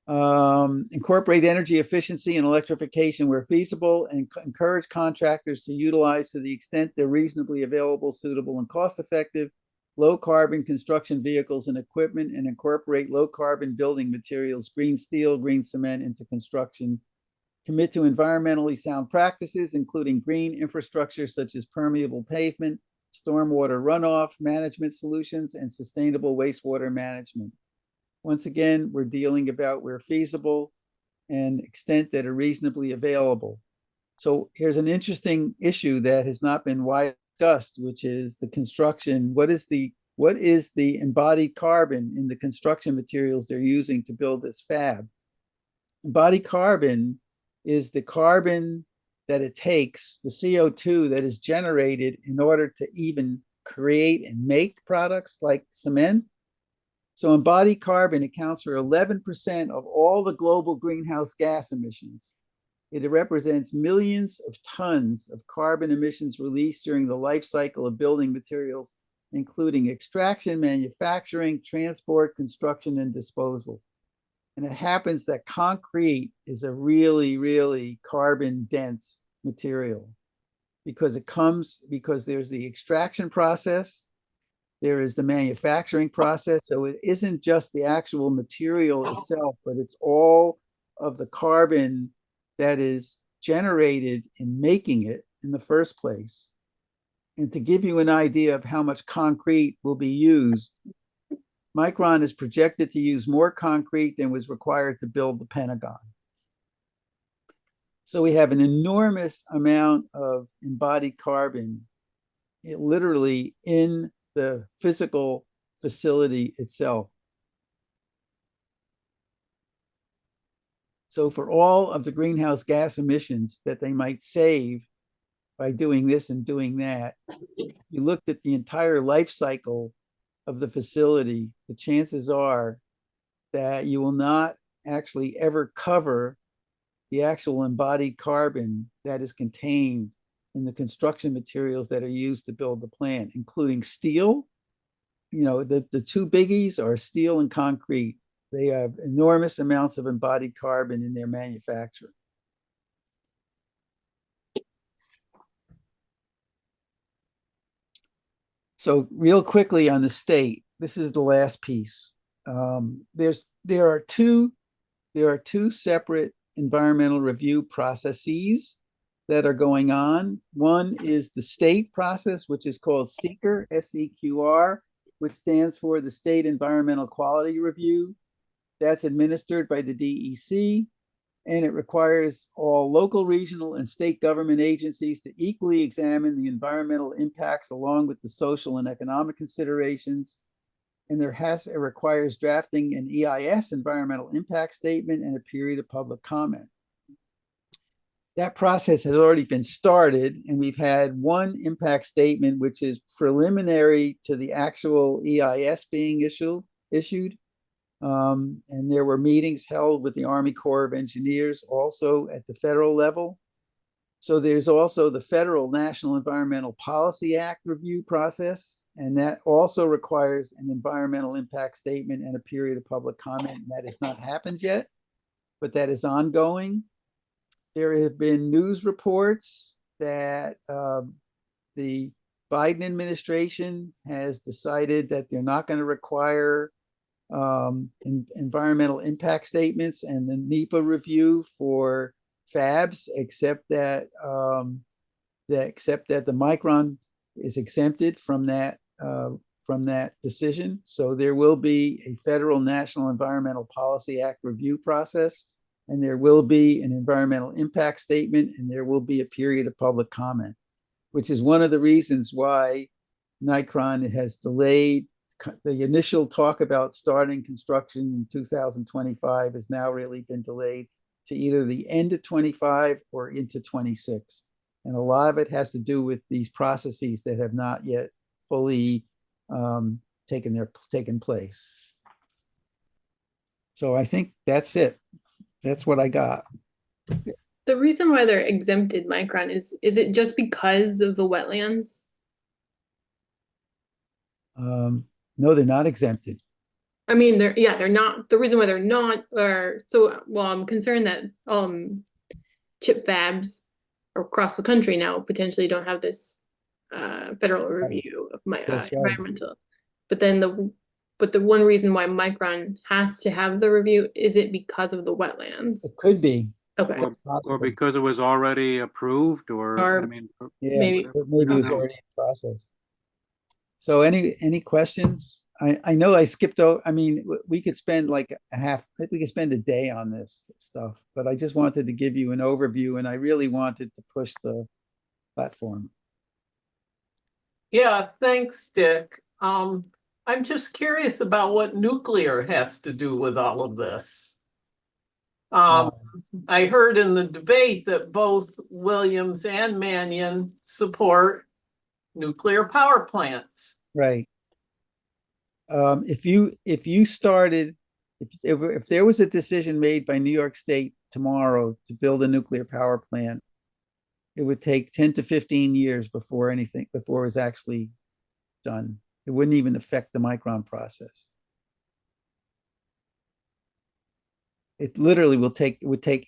Incorporate energy efficiency and electrification where feasible, and encourage contractors to utilize, to the extent they're reasonably available, suitable, and cost-effective, low-carbon construction vehicles and equipment, and incorporate low-carbon building materials, green steel, green cement into construction. Commit to environmentally sound practices, including green infrastructure such as permeable pavement, stormwater runoff management solutions, and sustainable wastewater management. Once again, we're dealing about where feasible and extent that are reasonably available. So here's an interesting issue that has not been widely discussed, which is the construction. What is the embodied carbon in the construction materials they're using to build this fab? Embodied carbon is the carbon that it takes, the CO2 that is generated in order to even create and make products like cement. So embodied carbon accounts for 11% of all the global greenhouse gas emissions. It represents millions of tons of carbon emissions released during the life cycle of building materials, including extraction, manufacturing, transport, construction, and disposal. And it happens that concrete is a really, really carbon dense material. because there's the extraction process, there is the manufacturing process. So it isn't just the actual material itself, but it's all of the carbon that is generated in making it in the first place. And to give you an idea of how much concrete will be used, Micron is projected to use more concrete than was required to build the Pentagon. So we have an enormous amount of embodied carbon, literally in the physical facility itself. So for all of the greenhouse gas emissions that they might save by doing this and doing that, if you looked at the entire life cycle of the facility, the chances are that you will not actually ever cover the actual embodied carbon that is contained in the construction materials that are used to build the plant, including steel. You know, the two biggies are steel and concrete. They have enormous amounts of embodied carbon in their manufacture. So real quickly on the state, this is the last piece. There are two separate environmental review processes that are going on. One is the state process, which is called SEQR, S-E-Q-R, which stands for the State Environmental Quality Review. That's administered by the DEC, and it requires all local, regional, and state government agencies to equally examine the environmental impacts along with the social and economic considerations. And it requires drafting an EIS, environmental impact statement, and a period of public comment. That process has already been started, and we've had one impact statement, which is preliminary to the actual EIS being issued. And there were meetings held with the Army Corps of Engineers also at the federal level. So there's also the Federal National Environmental Policy Act review process, and that also requires an environmental impact statement and a period of public comment. And that has not happened yet, but that is ongoing. There have been news reports that the Biden administration has decided that they're not going to require environmental impact statements and the NEPA review for fabs, except that the Micron is exempted from that decision. So there will be a federal National Environmental Policy Act review process, and there will be an environmental impact statement, and there will be a period of public comment, which is one of the reasons why Micron has delayed. The initial talk about starting construction in 2025 has now really been delayed to either the end of 25 or into 26. And a lot of it has to do with these processes that have not yet fully taken place. So I think that's it. That's what I got. The reason why they're exempted, Micron, is it just because of the wetlands? No, they're not exempted. I mean, they're not. The reason why they're not are I'm concerned that chip fabs across the country now potentially don't have this federal review of my That's right. environmental. But then the one reason why Micron has to have the review, is it because of the wetlands? It could be. Okay. Or because it was already approved, or Or I mean, Yeah, maybe. maybe it was already in process. So any questions? I know I skipped over. I mean, we could spend like we could spend a day on this stuff, but I just wanted to give you an overview, and I really wanted to push the platform. Yeah, thanks, Dick. I'm just curious about what nuclear has to do with all of this. I heard in the debate that both Williams and Mannion support nuclear power plants. Right. If there was a decision made by New York State tomorrow to build a nuclear power plant, it would take 10 to 15 years before it was actually done. It wouldn't even affect the Micron process. It literally would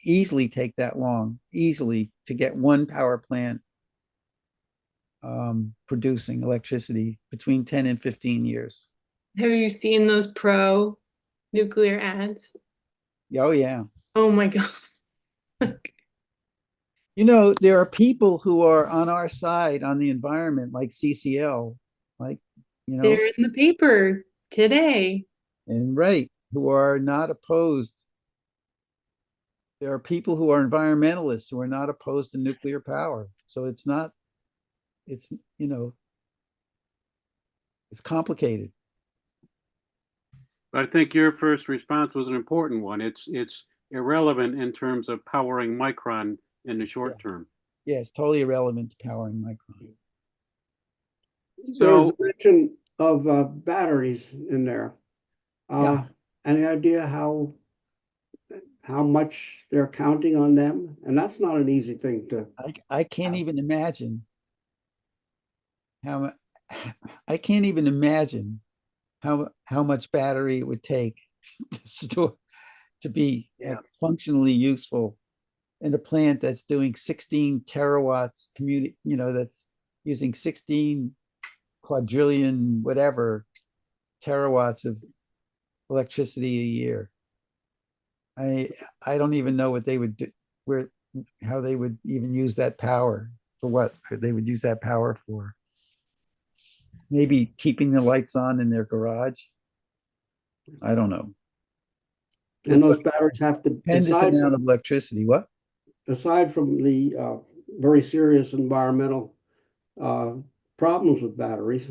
easily take that long, easily, to get one power plant producing electricity between 10 and 15 years. Have you seen those pro nuclear ads? Oh, yeah. Oh my God. You know, there are people who are on our side on the environment, like CCL, like, you know, They're in the paper today. and right, who are not opposed. There are people who are environmentalists who are not opposed to nuclear power. So it's not, it's, you know, it's complicated. I think your first response was an important one. It's irrelevant in terms of powering Micron in the short term. Yeah, it's totally irrelevant to powering Micron. There's So mention of batteries in there. Yeah. Any idea how much they're counting on them? And that's not an easy thing to. I can't even imagine how I can't even imagine how much battery it would take to store to be functionally useful in a plant that's doing 16 terawatts you know, that's using 16 quadrillion whatever terawatts of electricity a year. I don't even know what they would do, how they would even use that power, for what they would use that power for. Maybe keeping the lights on in their garage. I don't know. And those batteries have to, Tremendous amount of electricity. What? aside from the very serious environmental problems with batteries,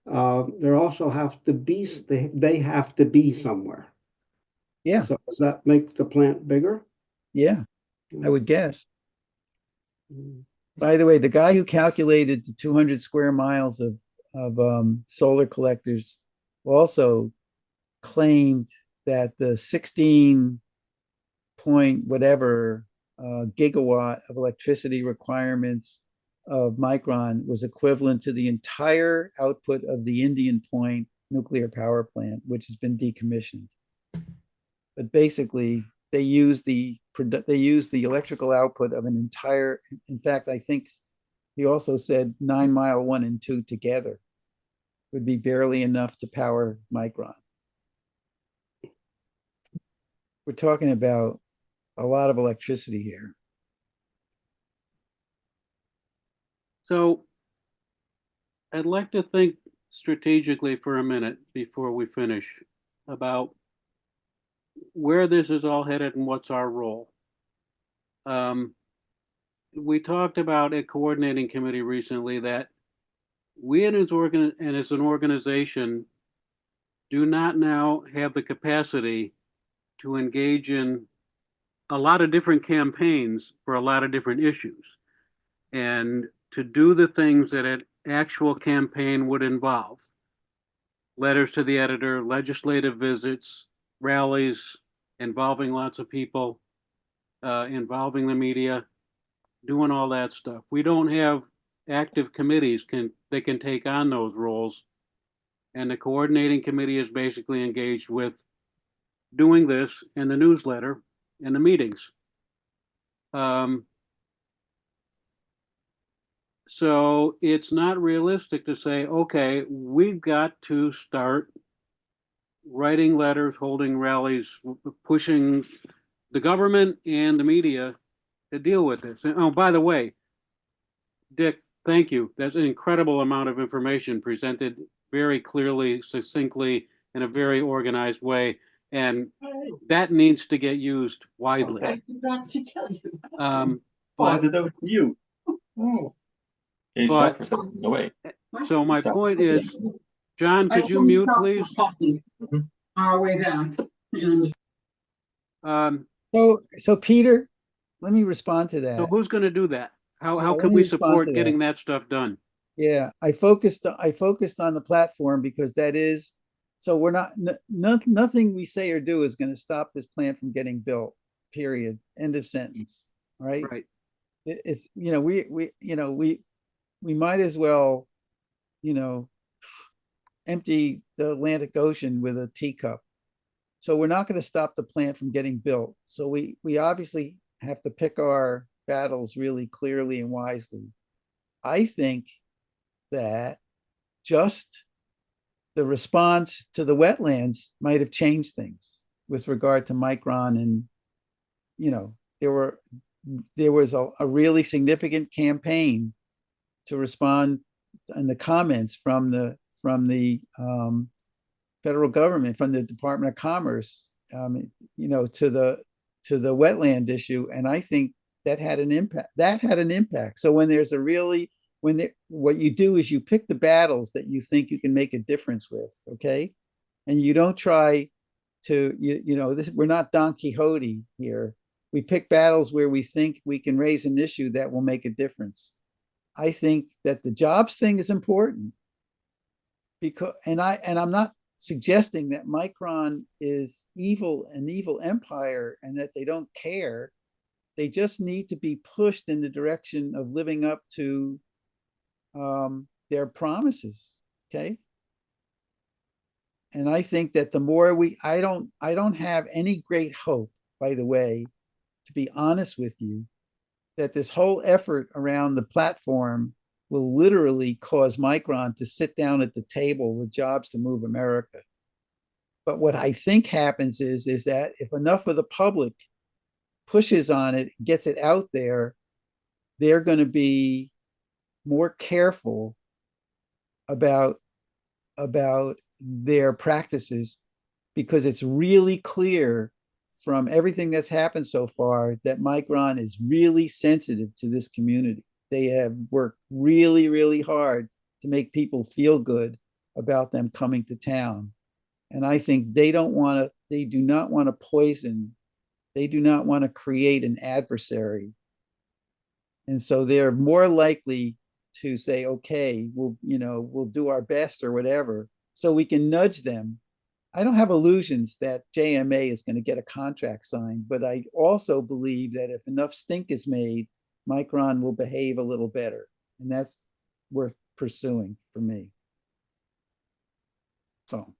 there also have to be, they have to be somewhere. Yeah, So does that make the plant bigger? yeah, I would guess. Mm. By the way, the guy who calculated the 200 square miles of solar collectors also claimed that the 16 point whatever gigawatt of electricity requirements of Micron was equivalent to the entire output of the Indian Point nuclear power plant, which has been decommissioned. But basically, they use the electrical output of an entire. In fact, I think he also said 9 Mile 1 and 2 together would be barely enough to power Micron. We're talking about a lot of electricity here. So I'd like to think strategically for a minute before we finish about where this is all headed and what's our role. We talked about a coordinating committee recently that we as an organization do not now have the capacity to engage in a lot of different campaigns for a lot of different issues. And to do the things that an actual campaign would involve: letters to the editor, legislative visits, rallies involving lots of people, involving the media, doing all that stuff. We don't have active committees that can take on those roles. And the coordinating committee is basically engaged with doing this in the newsletter and the meetings. So it's not realistic to say, okay, we've got to start writing letters, holding rallies, pushing the government and the media to deal with this. And, oh, by the way, Dick, thank you. That's an incredible amount of information presented very clearly, succinctly, in a very organized way. And that needs to get used widely. Okay, not to tell you. But, That was you. Oh. Okay, but- stop for a second. No way. so my Stop. point is, John, could you mute, please? Our way down. So Peter, let me respond to that. So who's going to do that? How let can me we respond support to that. getting that stuff done? Yeah, I focused on the platform because that is, so we're not, nothing we say or do is going to stop this plant from getting built, period, end of sentence, right? Right. It's, you know, we might as well, you know, empty the Atlantic Ocean with a teacup. So we're not going to stop the plant from getting built. So we obviously have to pick our battles really clearly and wisely. I think that just the response to the wetlands might have changed things with regard to Micron. And, you know, there was a really significant campaign to respond in the comments from the federal government, from the Department of Commerce, you know, to the wetland issue. And I think that had an impact. So when there's a really, what you do is you pick the battles that you think you can make a difference with, okay? And you don't try to, you know, we're not Don Quixote here. We pick battles where we think we can raise an issue that will make a difference. I think that the jobs thing is important because, and I'm not suggesting that Micron is evil, an evil empire, and that they don't care. They just need to be pushed in the direction of living up to their promises. Okay. And I think that the more I don't have any great hope, by the way, to be honest with you, that this whole effort around the platform will literally cause Micron to sit down at the table with Jobs to Move America. But what I think happens is that if enough of the public pushes on it, gets it out there, they're going to be more careful about their practices, because it's really clear from everything that's happened so far that Micron is really sensitive to this community. They have worked really, really hard to make people feel good about them coming to town. And I think they do not want to poison, they do not want to create an adversary. And so they're more likely to say, okay, we'll do our best or whatever, so we can nudge them. I don't have illusions that JMA is going to get a contract signed, but I also believe that if enough stink is made, Micron will behave a little better. And that's worth pursuing for me. So.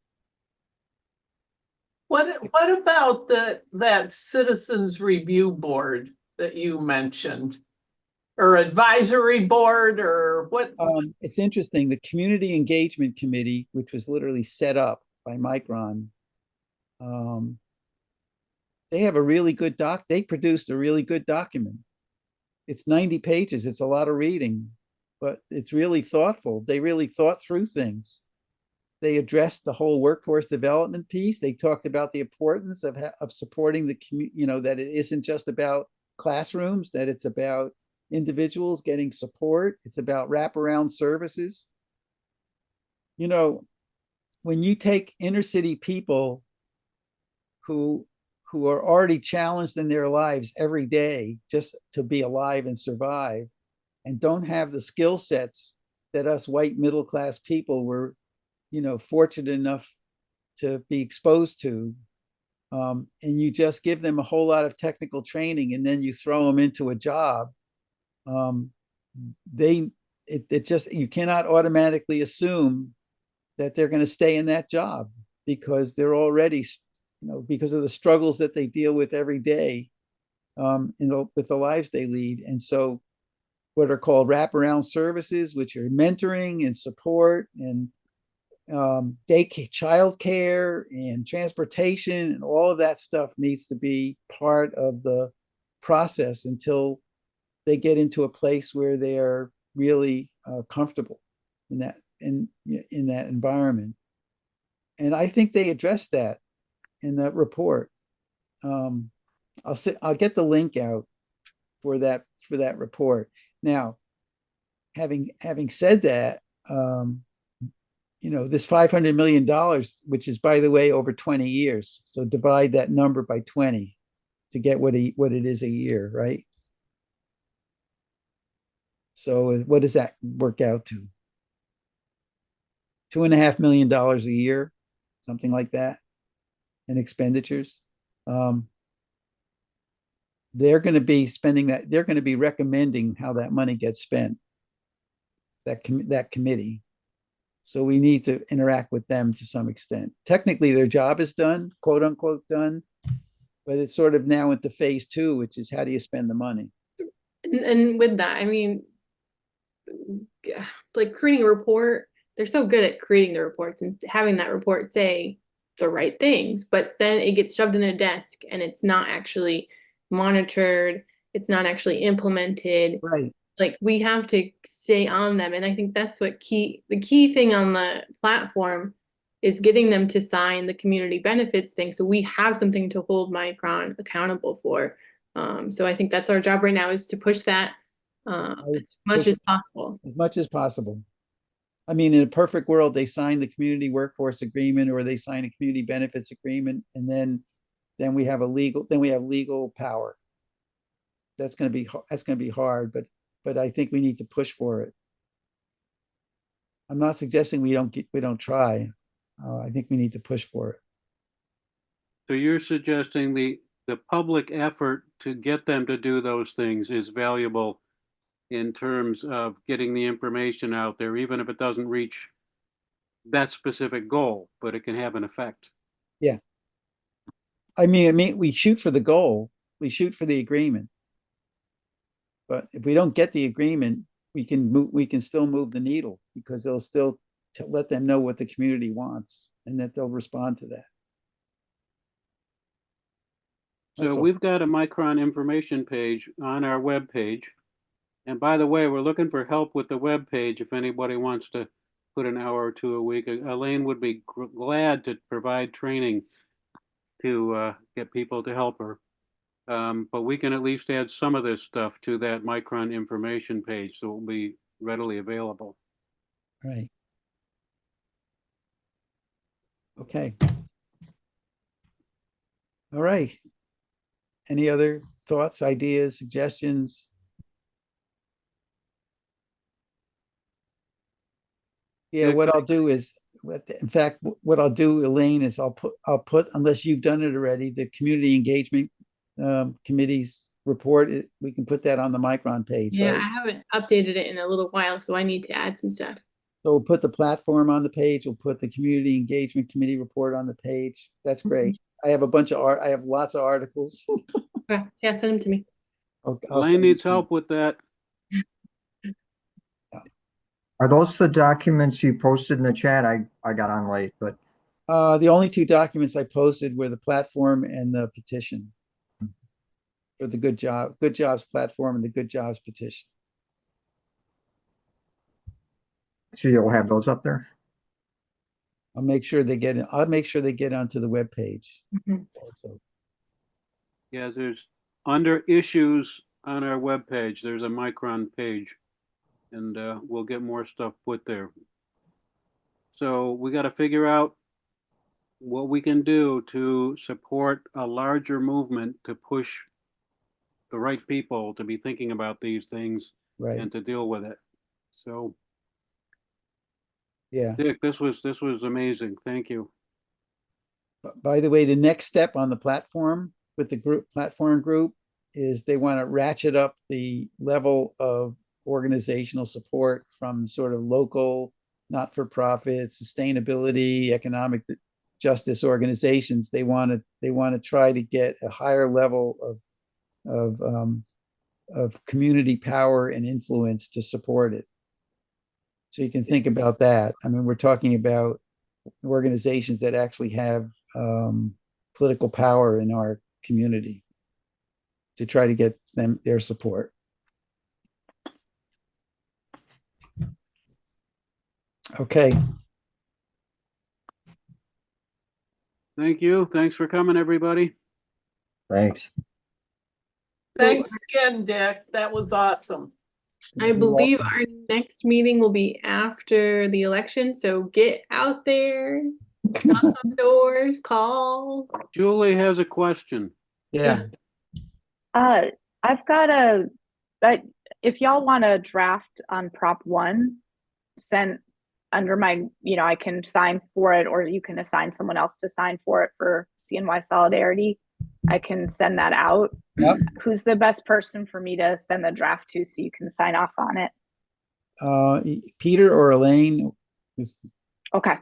What about that citizens review board that you mentioned? Or advisory board, or what? It's interesting. The Community Engagement Committee, which was literally set up by Micron, they have a really good they produced a really good document. It's 90 pages. It's a lot of reading, but it's really thoughtful. They really thought through things. They addressed the whole workforce development piece. They talked about the importance of supporting the community, you know, that it isn't just about classrooms, that it's about individuals getting support. It's about wraparound services. You know, when you take inner city people who are already challenged in their lives every day just to be alive and survive, and don't have the skill sets that us white middle class people were, you know, fortunate enough to be exposed to, and you just give them a whole lot of technical training and then you throw them into a job, you cannot automatically assume that they're going to stay in that job, because they're already, you know, because of the struggles that they deal with every day, with the lives they lead. And so what are called wraparound services, which are mentoring and support and child care and transportation, and all of that stuff needs to be part of the process until they get into a place where they are really comfortable in that environment. And I think they addressed that in that report. I'll get the link out for that report. Now, having said that, you know, this $500 million, which is, by the way, over 20 years. So divide that number by 20 to get what it is a year, right? So what does that work out to? $2.5 million a year, something like that, in expenditures. They're going to be spending that. They're going to be recommending how that money gets spent. That committee. So we need to interact with them to some extent. Technically, their job is done, quote unquote done, but it's sort of now into phase 2, which is how do you spend the money? And with that, I mean, like creating a report. They're so good at creating the reports and having that report say the right things, but then it gets shoved in a desk and it's not actually monitored. It's not actually implemented. Right. Like we have to stay on them. And I think that's the key thing on the platform is getting them to sign the community benefits thing. So we have something to hold Micron accountable for. So I think that's our job right now is to push that as much Push as it possible. as much as possible. I mean, in a perfect world, they sign the community workforce agreement or they sign a community benefits agreement, and then we have legal power. That's going to be hard, but I think we need to push for it. I'm not suggesting we don't try. I think we need to push for it. So you're suggesting the public effort to get them to do those things is valuable in terms of getting the information out there, even if it doesn't reach that specific goal, but it can have an effect. Yeah. I mean, we shoot for the goal, we shoot for the agreement. But if we don't get the agreement, we can still move the needle because they'll still let them know what the community wants and that they'll respond to that. So we've got a Micron information page on our web page. And by the way, we're looking for help with the web page. If anybody wants to put an hour or two a week, Elaine would be glad to provide training to get people to help her. But we can at least add some of this stuff to that Micron information page so it will be readily available. Right. Okay. All right. Any other thoughts, ideas, suggestions? Yeah, Dick, what I'll do is, in fact, what I'll do, Elaine, is I'll put, unless you've done it already, the community engagement committee's report, we can put that on the Micron page, Yeah, right? I haven't updated it in a little while, so I need to add some stuff. So we'll put the platform on the page, we'll put the community engagement committee report on the page. That's great. I have a bunch of I have lots of articles. Okay, yeah, send them to me. I'll Elaine send needs it to you. help with that. Are those the documents you posted in the chat? I got on late, but The only two documents I posted were the platform and the petition. For the Good Jobs platform and the Good Jobs petition. so you'll have those up there? I'll make sure they get onto the webpage Mhm. also. Yeah, there's under issues on our webpage, there's a Micron page, and we'll get more stuff put there. So we got to figure out what we can do to support a larger movement to push the right people to be thinking about these things Right. and to deal with it. So, Yeah. Dick, this was amazing. Thank you. By the way, the next step on the platform with the platform group is they want to ratchet up the level of organizational support from sort of local, not-for-profit, sustainability, economic justice organizations. They want to try to get a higher level of community power and influence to support it. So you can think about that. I mean, we're talking about organizations that actually have political power in our community to try to get their support. Okay. Thank you. Thanks for coming, everybody. Thanks. Thanks again, Dick. That was awesome. I believe our next meeting will be after the election, so get out there, knock on doors, call. Julie has a question. Yeah. I've got if y'all want a draft on Prop 1 sent under my, I can sign for it, or you can assign someone else to sign for it for CNY Solidarity. I can send that out. Yep. Who's the best person for me to send the draft to so you can sign off on it? Peter or Elaine. Okay.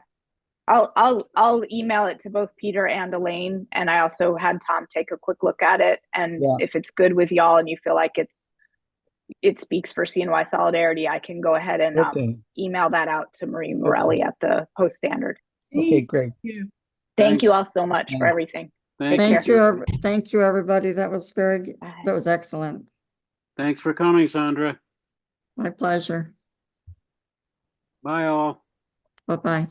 I'll email it to both Peter and Elaine, and I also had Tom take a quick look at it, and Yeah. if it's good with y'all and you feel like it's it speaks for CNY Solidarity, I can go ahead and Okay, email that out to Marie Morelli at the Post Standard. okay, great. you. Thank you Thanks. all so much for Thanks. everything. Thank Thank you. you, thank you, everybody. That was that was excellent. Thanks for coming, Sandra. My pleasure. Bye all. Bye-bye.